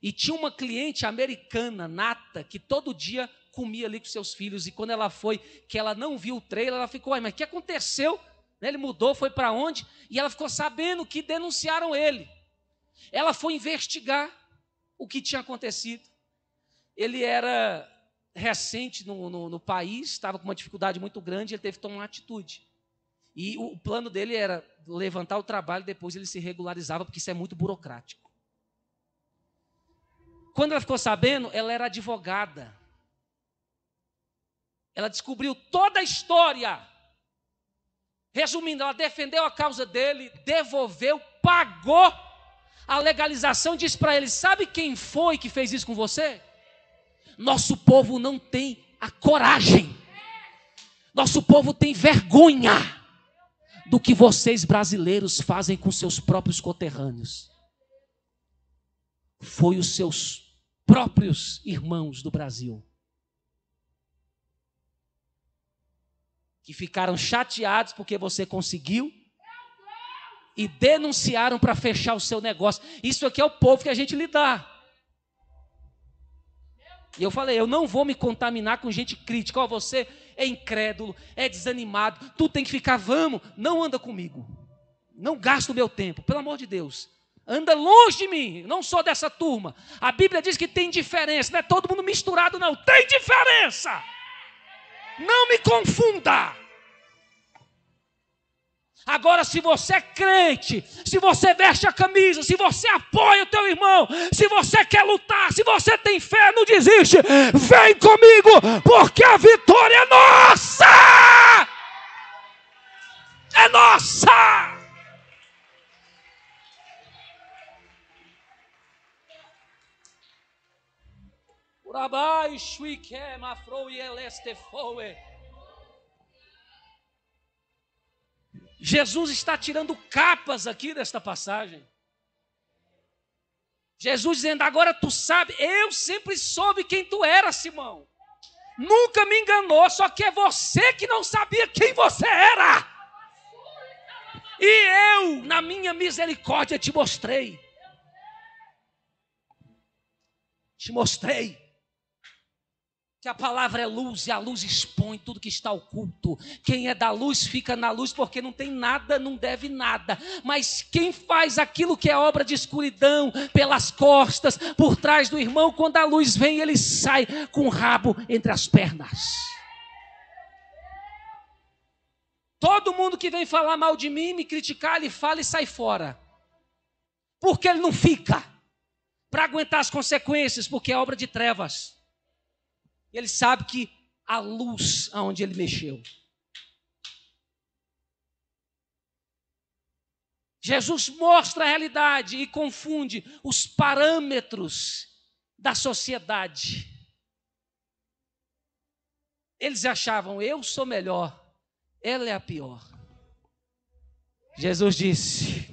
E tinha uma cliente americana, nata, que todo dia comia ali com seus filhos, e quando ela foi, que ela não viu o trailer, ela ficou, mas o que aconteceu? Ele mudou, foi para onde? E ela ficou sabendo que denunciaram ele. Ela foi investigar o que tinha acontecido. Ele era recente no país, estava com uma dificuldade muito grande, ele teve que tomar uma atitude. E o plano dele era levantar o trabalho, depois ele se regularizava, porque isso é muito burocrático. Quando ela ficou sabendo, ela era advogada. Ela descobriu toda a história. Resumindo, ela defendeu a causa dele, devolveu, pagou a legalização, disse para ele: sabe quem foi que fez isso com você? Nosso povo não tem a coragem. Nosso povo tem vergonha do que vocês brasileiros fazem com seus próprios conterrâneos. Foi os seus próprios irmãos do Brasil que ficaram chateados porque você conseguiu e denunciaram para fechar o seu negócio. Isso aqui é o povo que a gente lidar. E eu falei, eu não vou me contaminar com gente crítica. Você é incrédulo, é desanimado, tu tem que ficar, vamos, não anda comigo. Não gasta o meu tempo, pelo amor de Deus. Anda longe de mim, não sou dessa turma. A Bíblia diz que tem diferença, não é todo mundo misturado não, tem diferença. Não me confunda. Agora, se você é crente, se você veste a camisa, se você apoia o teu irmão, se você quer lutar, se você tem fé, não desiste, vem comigo, porque a vitória é nossa! É nossa! Urabai, Shuike, Mafrou e Elestefoe. Jesus está tirando capas aqui desta passagem. Jesus dizendo, agora tu sabe, eu sempre soube quem tu era, Simão. Nunca me enganou, só que é você que não sabia quem você era. E eu, na minha misericórdia, te mostrei. Te mostrei que a palavra é luz e a luz expõe tudo que está oculto. Quem é da luz fica na luz porque não tem nada, não deve nada. Mas quem faz aquilo que é obra de escuridão, pelas costas, por trás do irmão, quando a luz vem, ele sai com o rabo entre as pernas. Todo mundo que vem falar mal de mim, me criticar, ele fala e sai fora. Porque ele não fica para aguentar as consequências, porque é obra de trevas. Ele sabe que a luz aonde ele mexeu. Jesus mostra a realidade e confunde os parâmetros da sociedade. Eles achavam, eu sou melhor, ela é a pior. Jesus disse,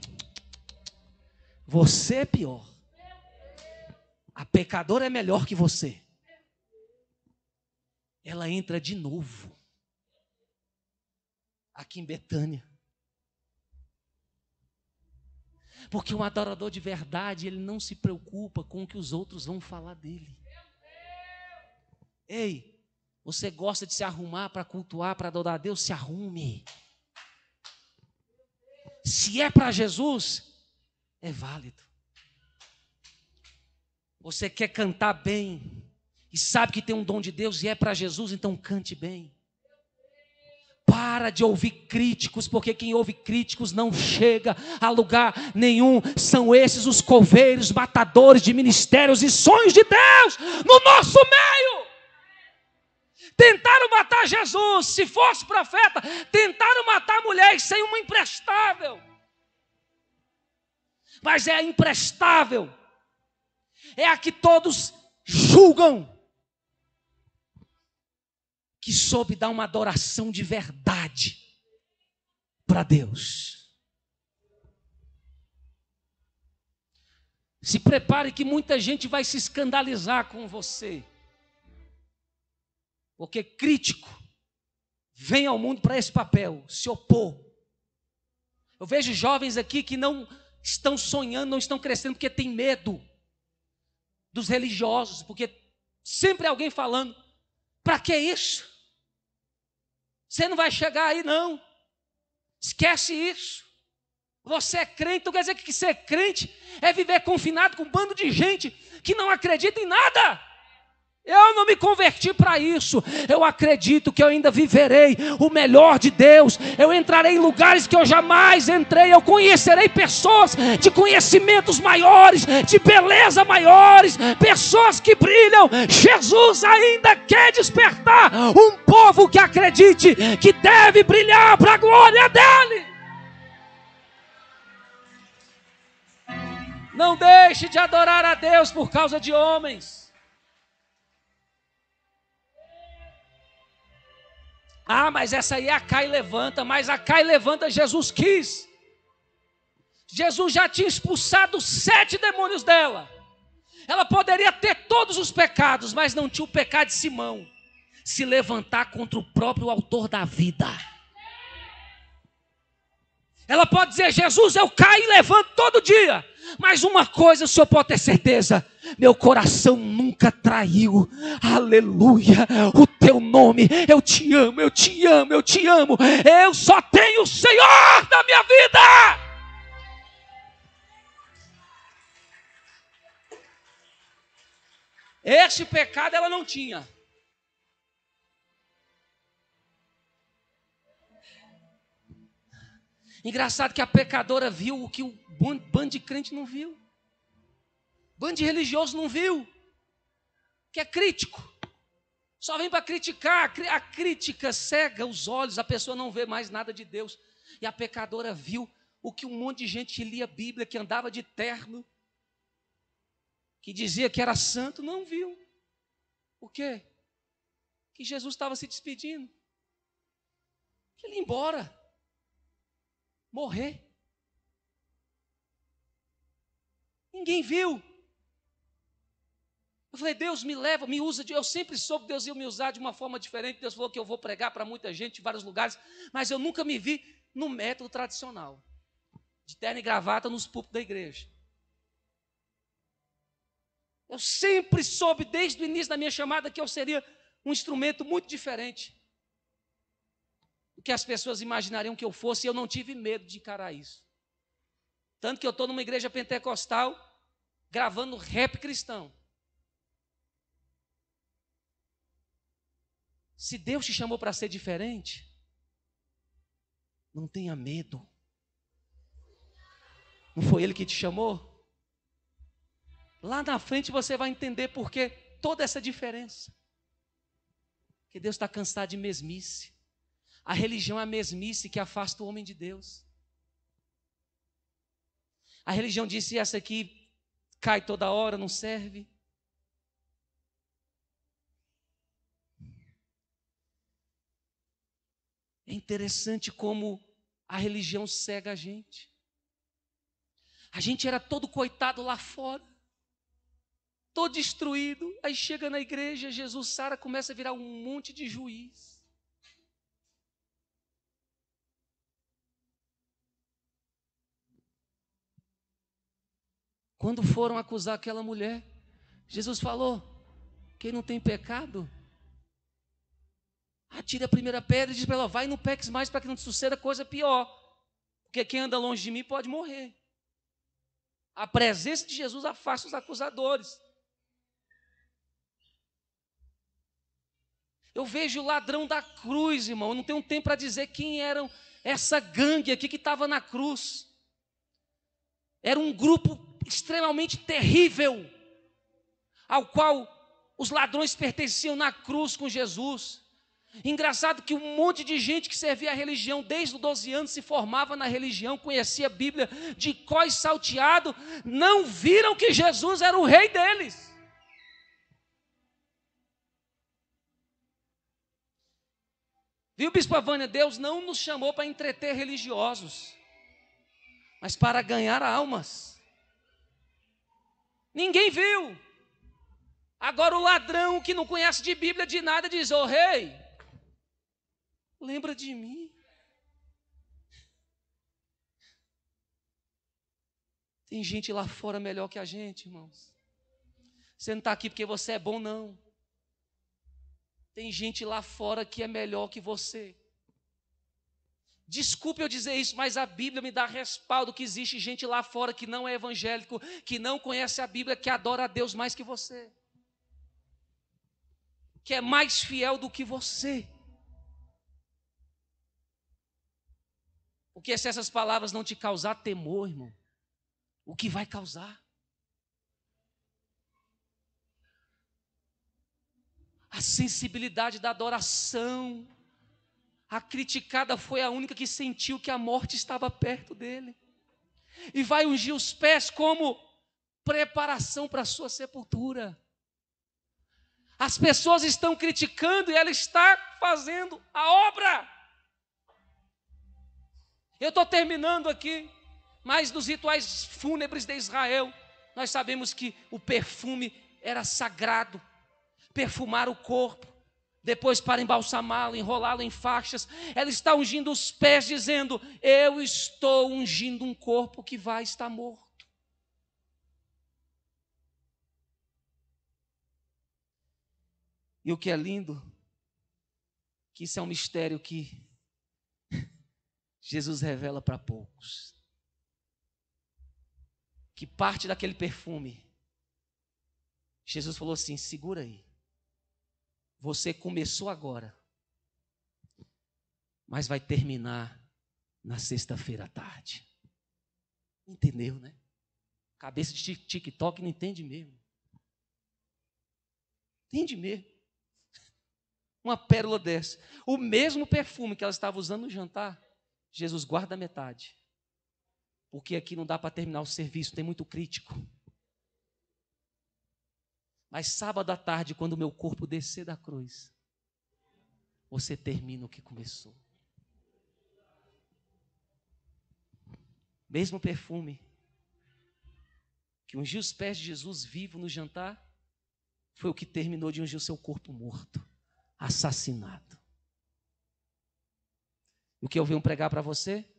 você é pior. A pecadora é melhor que você. Ela entra de novo aqui em Betânia. Porque um adorador de verdade, ele não se preocupa com o que os outros vão falar dele. Ei, você gosta de se arrumar para cultuar, para adorar a Deus? Se arrume. Se é para Jesus, é válido. Você quer cantar bem e sabe que tem um dom de Deus e é para Jesus, então cante bem. Para de ouvir críticos, porque quem ouve críticos não chega a lugar nenhum. São esses os coveiros, matadores de ministérios e sonhos de Deus no nosso meio. Tentaram matar Jesus, se fosse profeta. Tentaram matar a mulher sem uma imprestável. Mas é a imprestável. É a que todos julgam. Que soube dar uma adoração de verdade para Deus. Se prepare que muita gente vai se escandalizar com você. Porque crítico vem ao mundo para esse papel, se opor. Eu vejo jovens aqui que não estão sonhando, não estão crescendo porque tem medo dos religiosos, porque sempre é alguém falando, para que isso? Você não vai chegar aí não, esquece isso. Você é crente, então quer dizer que ser crente é viver confinado com um bando de gente que não acredita em nada. Eu não me converti para isso. Eu acredito que eu ainda viverei o melhor de Deus. Eu entrarei em lugares que eu jamais entrei. Eu conhecerei pessoas de conhecimentos maiores, de beleza maiores, pessoas que brilham. Jesus ainda quer despertar um povo que acredite que deve brilhar para a glória dele. Não deixe de adorar a Deus por causa de homens. Ah, mas essa aí é a cai e levanta. Mas a cai e levanta Jesus quis. Jesus já tinha expulsado 7 demônios dela. Ela poderia ter todos os pecados, mas não tinha o pecado de Simão. Se levantar contra o próprio autor da vida. Ela pode dizer, Jesus, eu caio e levanto todo dia. Mas uma coisa o senhor pode ter certeza, meu coração nunca traiu, aleluia, o teu nome, eu te amo, eu te amo, eu te amo, eu só tenho o Senhor da minha vida. Esse pecado ela não tinha. Engraçado que a pecadora viu o que o bando de crente não viu. Bando de religioso não viu. Que é crítico. Só vem para criticar. A crítica cega os olhos. A pessoa não vê mais nada de Deus. E a pecadora viu o que um monte de gente que lia a Bíblia, que andava de terno, que dizia que era santo, não viu. O quê? Que Jesus estava se despedindo. Que ele ia embora. Morrer. Ninguém viu. Eu falei, Deus me leva, me usa. Eu sempre soube que Deus ia me usar de uma forma diferente. Deus falou que eu vou pregar para muita gente em vários lugares, mas eu nunca me vi no método tradicional, de terno e gravata nos púlpitos da igreja. Eu sempre soube desde o início da minha chamada que eu seria um instrumento muito diferente do que as pessoas imaginariam que eu fosse, e eu não tive medo de encarar isso. Tanto que eu estou numa igreja pentecostal gravando rap cristão. Se Deus te chamou para ser diferente, não tenha medo. Não foi Ele que te chamou? Lá na frente você vai entender por que toda essa diferença. Que Deus está cansado de mesmice. A religião é a mesmice que afasta o homem de Deus. A religião disse: essa aqui cai toda hora, não serve. É interessante como a religião cega a gente. A gente era todo coitado lá fora, todo destruído. Aí chega na igreja, Jesus sara, começa a virar um monte de juiz. Quando foram acusar aquela mulher, Jesus falou: quem não tem pecado, atire a primeira pedra e diz para ela: vai, não peques mais para que não te suceda coisa pior. Porque quem anda longe de mim pode morrer. A presença de Jesus afasta os acusadores. Eu vejo o ladrão da cruz, irmão. Eu não tenho tempo para dizer quem eram essa gangue aqui que estava na cruz. Era um grupo extremamente terrível, ao qual os ladrões pertenciam na cruz com Jesus. Engraçado que um monte de gente que servia a religião desde os 12 anos, se formava na religião, conhecia a Bíblia de có e salteado, não viram que Jesus era o rei deles. Viu, Bispa Vânia? Deus não nos chamou para entreter religiosos, mas para ganhar almas. Ninguém viu. Agora o ladrão que não conhece de Bíblia de nada diz: ô rei, lembra de mim. Tem gente lá fora melhor que a gente, irmãos. Você não está aqui porque você é bom, não. Tem gente lá fora que é melhor que você. Desculpe eu dizer isso, mas a Bíblia me dá respaldo que existe gente lá fora que não é evangélico, que não conhece a Bíblia, que adora a Deus mais que você, que é mais fiel do que você. Porque se essas palavras não te causar temor, irmão, o que vai causar? A sensibilidade da adoração. A criticada foi a única que sentiu que a morte estava perto dele. E vai ungir os pés como preparação para a sua sepultura. As pessoas estão criticando e ela está fazendo a obra. Eu estou terminando aqui, mas nos rituais fúnebres de Israel, nós sabemos que o perfume era sagrado. Perfumar o corpo, depois para embalsamá-lo, enrolá-lo em faixas. Ela está ungindo os pés, dizendo: eu estou ungindo um corpo que vai estar morto. E o que é lindo, que isso é um mistério que Jesus revela para poucos. Que parte daquele perfume, Jesus falou assim: segura aí. Você começou agora, mas vai terminar na sexta-feira à tarde. Entendeu, né? Cabeça de TikTok não entende mesmo. Entende mesmo. Uma pérola dessa. O mesmo perfume que ela estava usando no jantar, Jesus guarda a metade. Porque aqui não dá para terminar o serviço, tem muito crítico. Mas sábado à tarde, quando o meu corpo descer da cruz, você termina o que começou. Mesmo perfume que ungiu os pés de Jesus vivo no jantar, foi o que terminou de ungir o seu corpo morto, assassinado. O que eu venho pregar para você?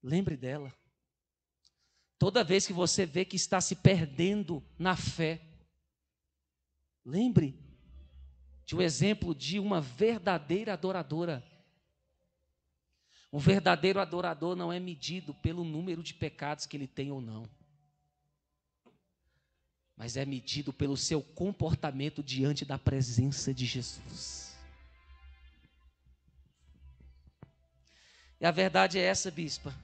Lembre dela. Toda vez que você vê que está se perdendo na fé, lembre de um exemplo de uma verdadeira adoradora. Um verdadeiro adorador não é medido pelo número de pecados que ele tem ou não, mas é medido pelo seu comportamento diante da presença de Jesus. E a verdade é essa, bispa.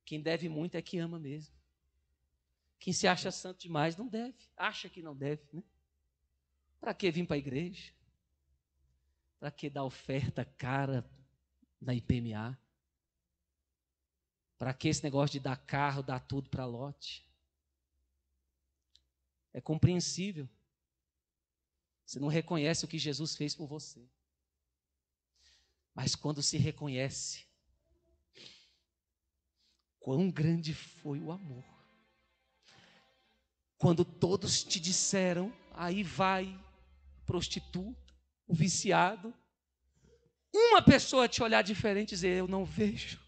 Quem deve muito é que ama mesmo. Quem se acha santo demais não deve, acha que não deve, né? Para que vir para a igreja? Para que dar oferta cara na IPMA? Para que esse negócio de dar carro, dar tudo para Ló? É compreensível. Você não reconhece o que Jesus fez por você. Mas quando se reconhece, quão grande foi o amor. Quando todos te disseram, aí vai prostituta, o viciado, uma pessoa te olhar diferente e dizer, eu não vejo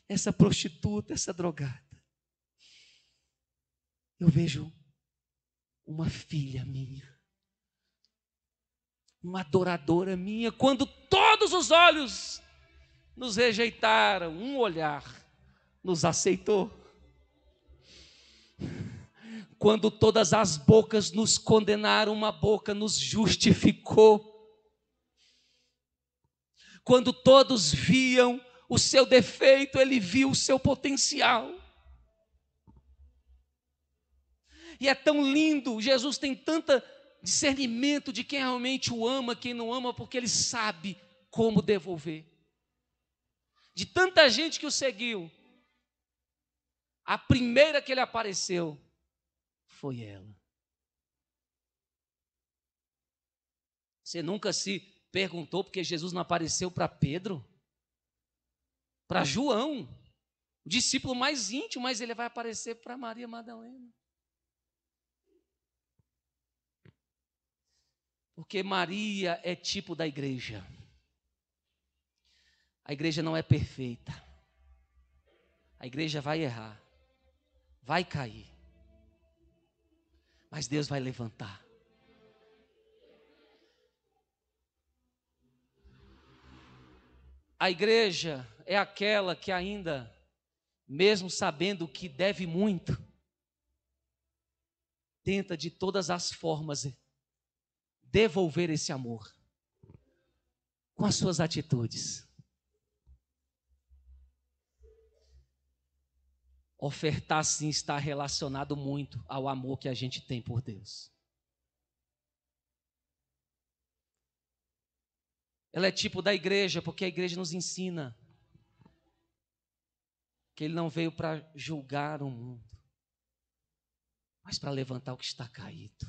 essa prostituta, essa drogada. Eu vejo uma filha minha, uma adoradora minha. Quando todos os olhos nos rejeitaram, um olhar nos aceitou. Quando todas as bocas nos condenaram, uma boca nos justificou. Quando todos viam o seu defeito, ele viu o seu potencial. E é tão lindo, Jesus tem tanto discernimento de quem realmente o ama, quem não ama, porque ele sabe como devolver. De tanta gente que o seguiu, a primeira que ele apareceu foi ela. Você nunca se perguntou porque Jesus não apareceu para Pedro? Para João, o discípulo mais íntimo, mas ele vai aparecer para Maria Madalena. Porque Maria é tipo da igreja. A igreja não é perfeita. A igreja vai errar. Vai cair. Mas Deus vai levantar. A igreja é aquela que ainda, mesmo sabendo que deve muito, tenta de todas as formas devolver esse amor com as suas atitudes. Ofertar sim está relacionado muito ao amor que a gente tem por Deus. Ela é tipo da igreja, porque a igreja nos ensina que ele não veio para julgar o mundo, mas para levantar o que está caído.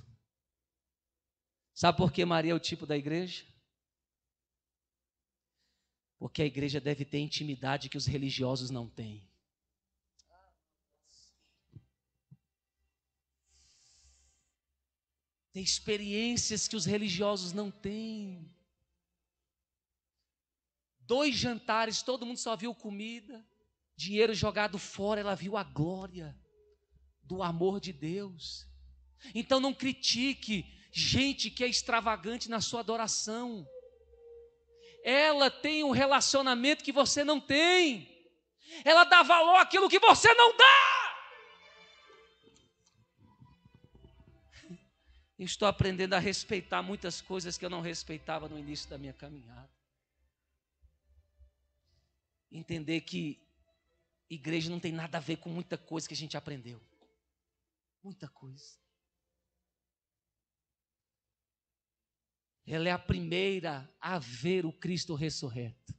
Sabe por que Maria é o tipo da igreja? Porque a igreja deve ter intimidade que os religiosos não têm. Tem experiências que os religiosos não têm. 2 jantares, todo mundo só viu comida, dinheiro jogado fora, ela viu a glória do amor de Deus. Então não critique gente que é extravagante na sua adoração. Ela tem um relacionamento que você não tem. Ela dá valor àquilo que você não dá. Eu estou aprendendo a respeitar muitas coisas que eu não respeitava no início da minha caminhada. Entender que igreja não tem nada a ver com muita coisa que a gente aprendeu. Muita coisa. Ela é a primeira a ver o Cristo ressurreto.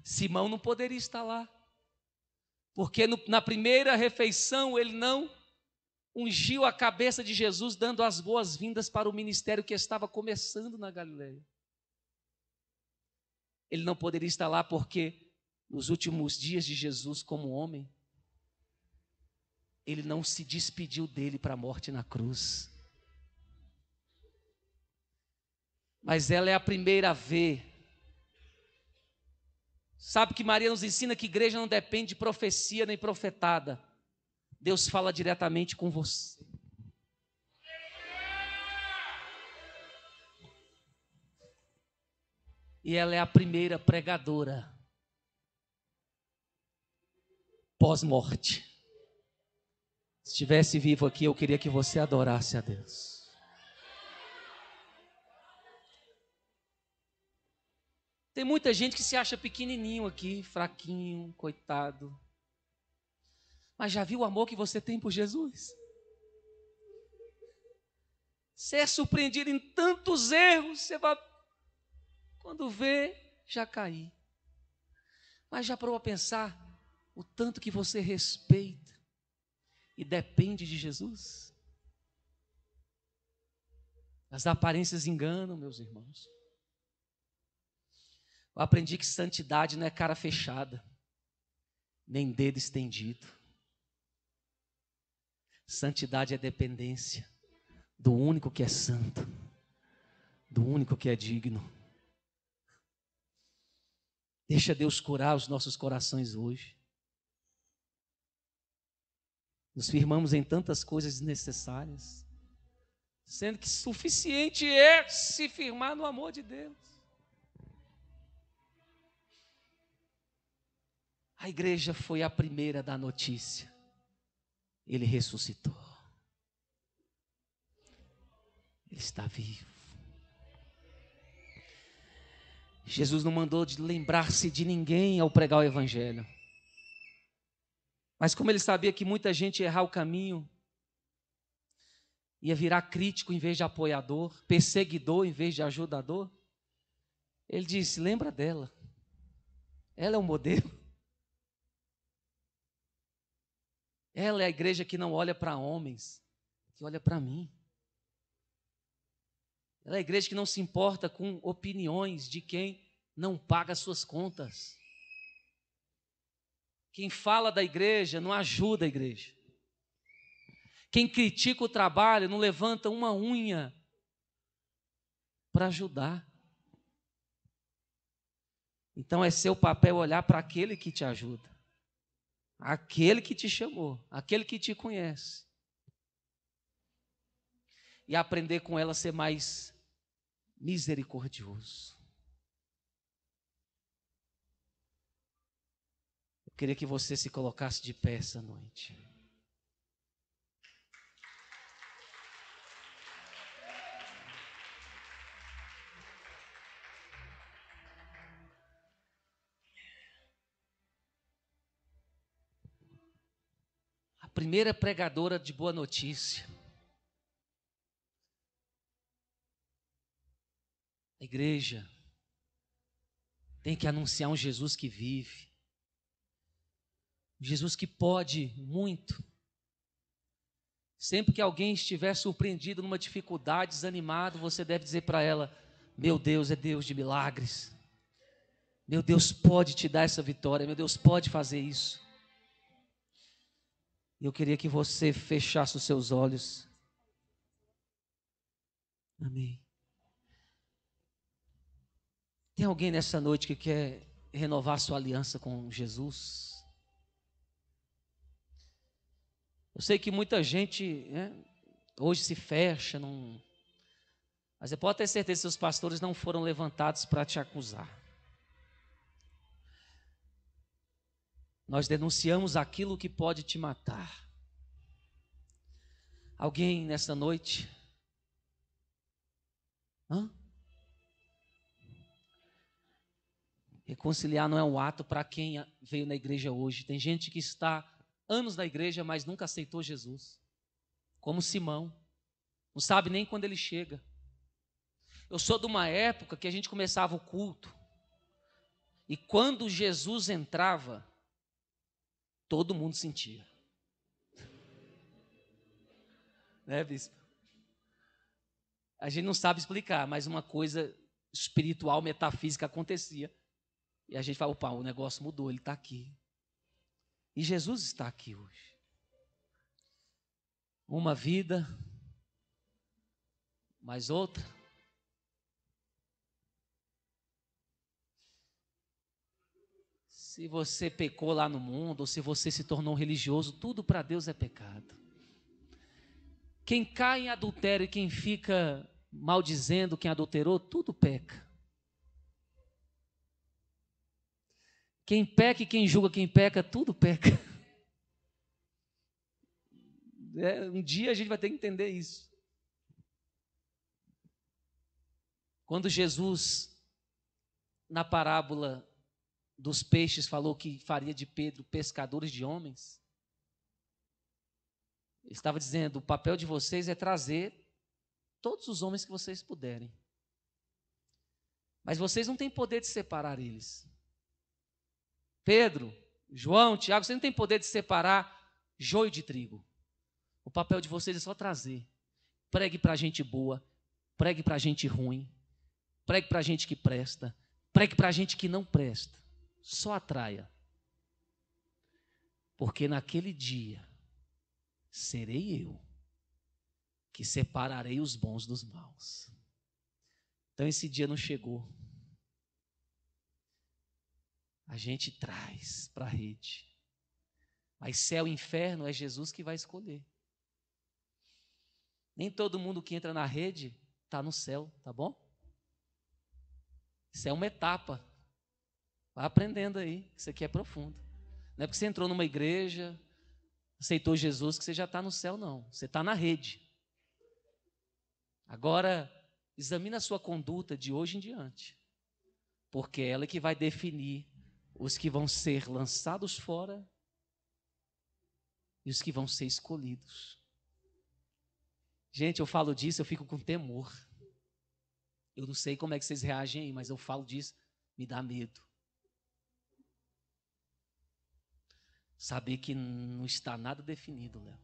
Simão não poderia estar lá, porque na primeira refeição ele não ungiu a cabeça de Jesus, dando as boas-vindas para o ministério que estava começando na Galileia. Ele não poderia estar lá porque nos últimos dias de Jesus como homem, ele não se despediu dele para a morte na cruz. Mas ela é a primeira a ver. Sabe que Maria nos ensina que igreja não depende de profecia nem profetada. Deus fala diretamente com você. E ela é a primeira pregadora pós-morte. Se estivesse vivo aqui, eu queria que você adorasse a Deus. Tem muita gente que se acha pequenininho aqui, fraquinho, coitado. Mas já viu o amor que você tem por Jesus? Você é surpreendido em tantos erros, você vai, quando vê, já cair. Mas já parou a pensar o tanto que você respeita e depende de Jesus? As aparências enganam, meus irmãos. Eu aprendi que santidade não é cara fechada, nem dedo estendido. Santidade é dependência do único que é santo, do único que é digno. Deixa Deus curar os nossos corações hoje. Nos firmamos em tantas coisas desnecessárias, sendo que suficiente é se firmar no amor de Deus. A igreja foi a primeira da notícia. Ele ressuscitou. Ele está vivo. Jesus não mandou de lembrar-se de ninguém ao pregar o evangelho. Mas como ele sabia que muita gente ia errar o caminho, ia virar crítico em vez de apoiador, perseguidor em vez de ajudador, ele disse: lembra dela. Ela é o modelo. Ela é a igreja que não olha para homens, que olha para mim. Ela é a igreja que não se importa com opiniões de quem não paga suas contas. Quem fala da igreja não ajuda a igreja. Quem critica o trabalho não levanta uma unha para ajudar. Então é seu papel olhar para aquele que te ajuda, aquele que te chamou, aquele que te conhece, e aprender com ela a ser mais misericordioso. Eu queria que você se colocasse de pé essa noite. A primeira pregadora de boa notícia. A igreja tem que anunciar um Jesus que vive, um Jesus que pode muito. Sempre que alguém estiver surpreendido numa dificuldade, desanimado, você deve dizer para ela: meu Deus é Deus de milagres. Meu Deus pode te dar essa vitória, meu Deus pode fazer isso. Eu queria que você fechasse os seus olhos. Amém. Tem alguém nessa noite que quer renovar sua aliança com Jesus? Eu sei que muita gente hoje se fecha, mas você pode ter certeza que seus pastores não foram levantados para te acusar. Nós denunciamos aquilo que pode te matar. Alguém nessa noite? Reconciliar não é um ato para quem veio na igreja hoje. Tem gente que está anos na igreja, mas nunca aceitou Jesus. Como Simão. Não sabe nem quando ele chega. Eu sou de uma época que a gente começava o culto. E quando Jesus entrava, todo mundo sentia. Né, bispo? A gente não sabe explicar, mas uma coisa espiritual, metafísica acontecia. E a gente fala: opa, o negócio mudou, ele está aqui. E Jesus está aqui hoje. Uma vida, mais outra. Se você pecou lá no mundo, ou se você se tornou religioso, tudo para Deus é pecado. Quem cai em adultério e quem fica maldizendo quem adulterou, tudo peca. Quem peca e quem julga quem peca, tudo peca. Um dia a gente vai ter que entender isso. Quando Jesus, na parábola dos peixes, falou que faria de Pedro pescadores de homens, ele estava dizendo: o papel de vocês é trazer todos os homens que vocês puderem. Mas vocês não têm poder de separar eles. Pedro, João, Tiago, vocês não têm poder de separar joio de trigo. O papel de vocês é só trazer. Pregue para gente boa, pregue para gente ruim, pregue para gente que presta, pregue para gente que não presta. Só atraia. Porque naquele dia serei eu que separarei os bons dos maus. Então esse dia não chegou. A gente traz para a rede. Mas céu e inferno é Jesus que vai escolher. Nem todo mundo que entra na rede está no céu, tá bom? Isso é uma etapa. Vai aprendendo aí, isso aqui é profundo. Não é porque você entrou numa igreja, aceitou Jesus, que você já está no céu, não. Você está na rede. Agora, examine a sua conduta de hoje em diante. Porque é ela que vai definir os que vão ser lançados fora e os que vão ser escolhidos. Gente, eu falo disso, eu fico com temor. Eu não sei como é que vocês reagem aí, mas eu falo disso, me dá medo. Saber que não está nada definido, Léo.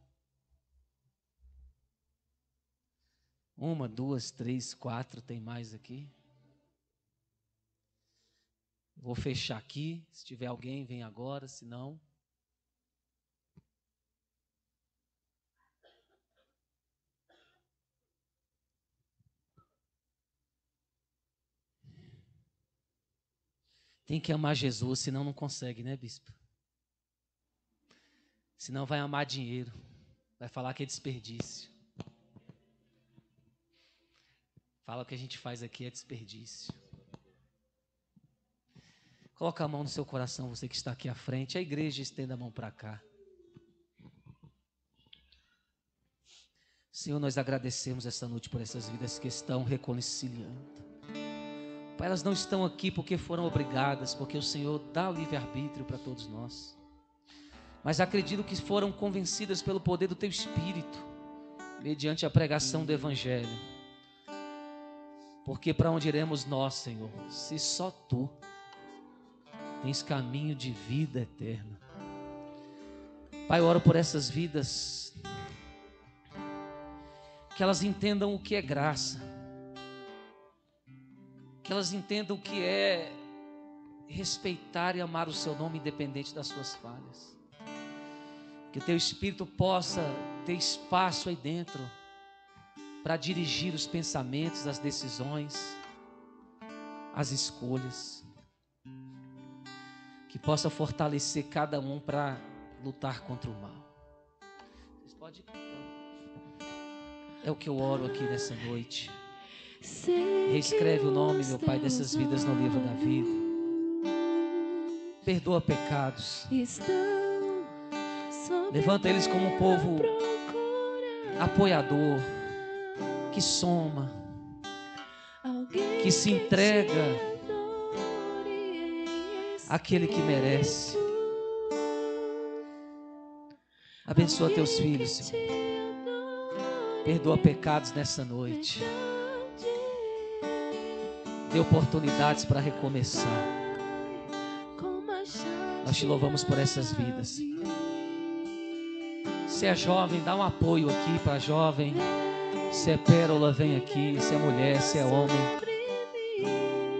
1, 2, 3, 4, tem mais aqui. Vou fechar aqui, se tiver alguém, vem agora, se não... Tem que amar Jesus, senão não consegue, né, bispo? Senão vai amar dinheiro, vai falar que é desperdício. Fala o que a gente faz aqui é desperdício. Coloca a mão no seu coração, você que está aqui à frente. A igreja estenda a mão para cá. Senhor, nós agradecemos essa noite por essas vidas que estão reconciliando. Pai, elas não estão aqui porque foram obrigadas, porque o Senhor dá o livre-arbítrio para todos nós. Mas acredito que foram convencidas pelo poder do Teu Espírito, mediante a pregação do Evangelho. Porque para onde iremos nós, Senhor, se só Tu tens caminho de vida eterna? Pai, eu oro por essas vidas, que elas entendam o que é graça, que elas entendam o que é respeitar e amar o Seu nome independente das suas falhas. Que o Teu Espírito possa ter espaço aí dentro para dirigir os pensamentos, as decisões, as escolhas. Que possa fortalecer cada um para lutar contra o mal. Vocês podem cantar. É o que eu oro aqui nessa noite. Reescreve o nome, meu Pai, dessas vidas no livro da vida. Perdoa pecados. Levanta eles como um povo apoiador, que soma, que se entrega àquele que merece. Abençoa teus filhos, Senhor. Perdoa pecados nessa noite. Dê oportunidades para recomeçar. Nós te louvamos por essas vidas. Se é jovem, dá um apoio aqui para jovem. Se é pérola, vem aqui. Se é mulher, se é homem.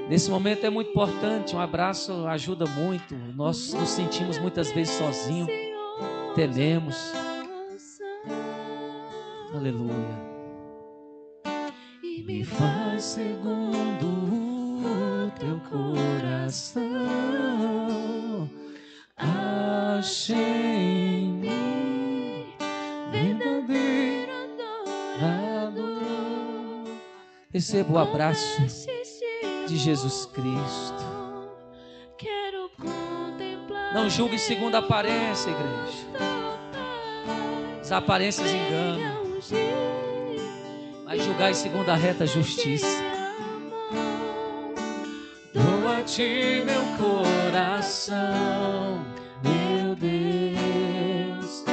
Nesse momento é muito importante. Um abraço ajuda muito. Nós nos sentimos muitas vezes sozinhos. Tememos. Aleluia. E me faz segundo o teu coração. Achei em mim verdadeiro adorador. Receba o abraço de Jesus Cristo. Não julgue segundo a aparência, igreja. As aparências enganam. Mas julgai segundo a reta justiça. Dou a ti meu coração, meu Deus,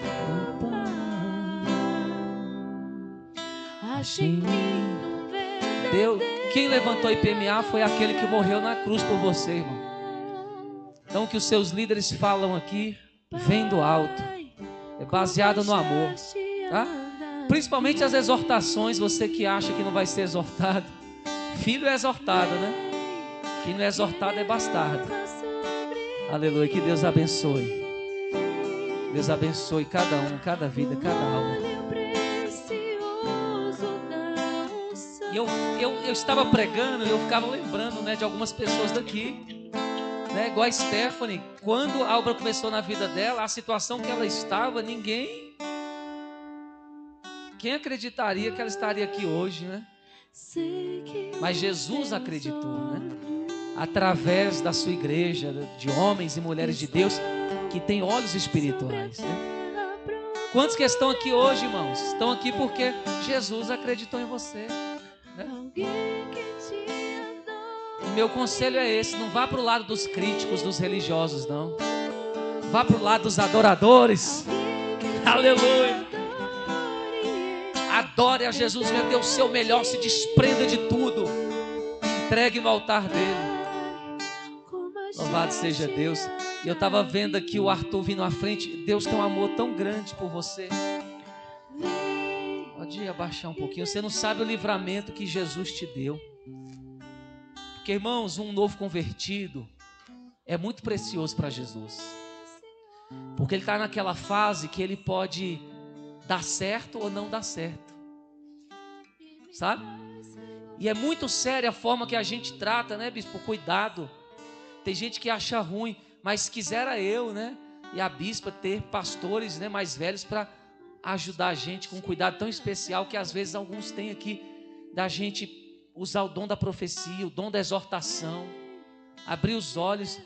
oh Pai. Ache em mim Deus. Quem levantou a IPMA foi aquele que morreu na cruz por você, irmão. Então, o que os seus líderes falam aqui vem do alto, é baseado no amor, tá? Principalmente as exortações, você que acha que não vai ser exortado. Filho é exortado, né? Quem não é exortado é bastardo. Aleluia, que Deus abençoe. Deus abençoe cada um, cada vida, cada alma. E eu estava pregando e eu ficava lembrando, né, de algumas pessoas daqui, né, igual a Stephanie. Quando a obra começou na vida dela, a situação que ela estava, quem acreditaria que ela estaria aqui hoje, né? Mas Jesus acreditou, né? Através da sua igreja, de homens e mulheres de Deus que têm olhos espirituais, né? Quantos que estão aqui hoje, irmãos? Estão aqui porque Jesus acreditou em você, né? E meu conselho é esse: não vá para o lado dos críticos, dos religiosos, não. Vá para o lado dos adoradores. Aleluia. Adore a Jesus, meu Deus, o seu melhor, se desprenda de tudo, entregue no altar dele. Louvado seja Deus. E eu estava vendo aqui o Arthur vindo à frente. Deus tem um amor tão grande por você. Pode abaixar um pouquinho. Você não sabe o livramento que Jesus te deu. Porque, irmãos, um novo convertido é muito precioso para Jesus. Porque ele está naquela fase que ele pode dar certo ou não dar certo. Sabe? E é muito séria a forma que a gente trata, né, bispo? Cuidado. Tem gente que acha ruim, mas quisera eu, né, e a bispa ter pastores, né, mais velhos para ajudar a gente com um cuidado tão especial que às vezes alguns têm aqui, da gente usar o dom da profecia, o dom da exortação, abrir os olhos.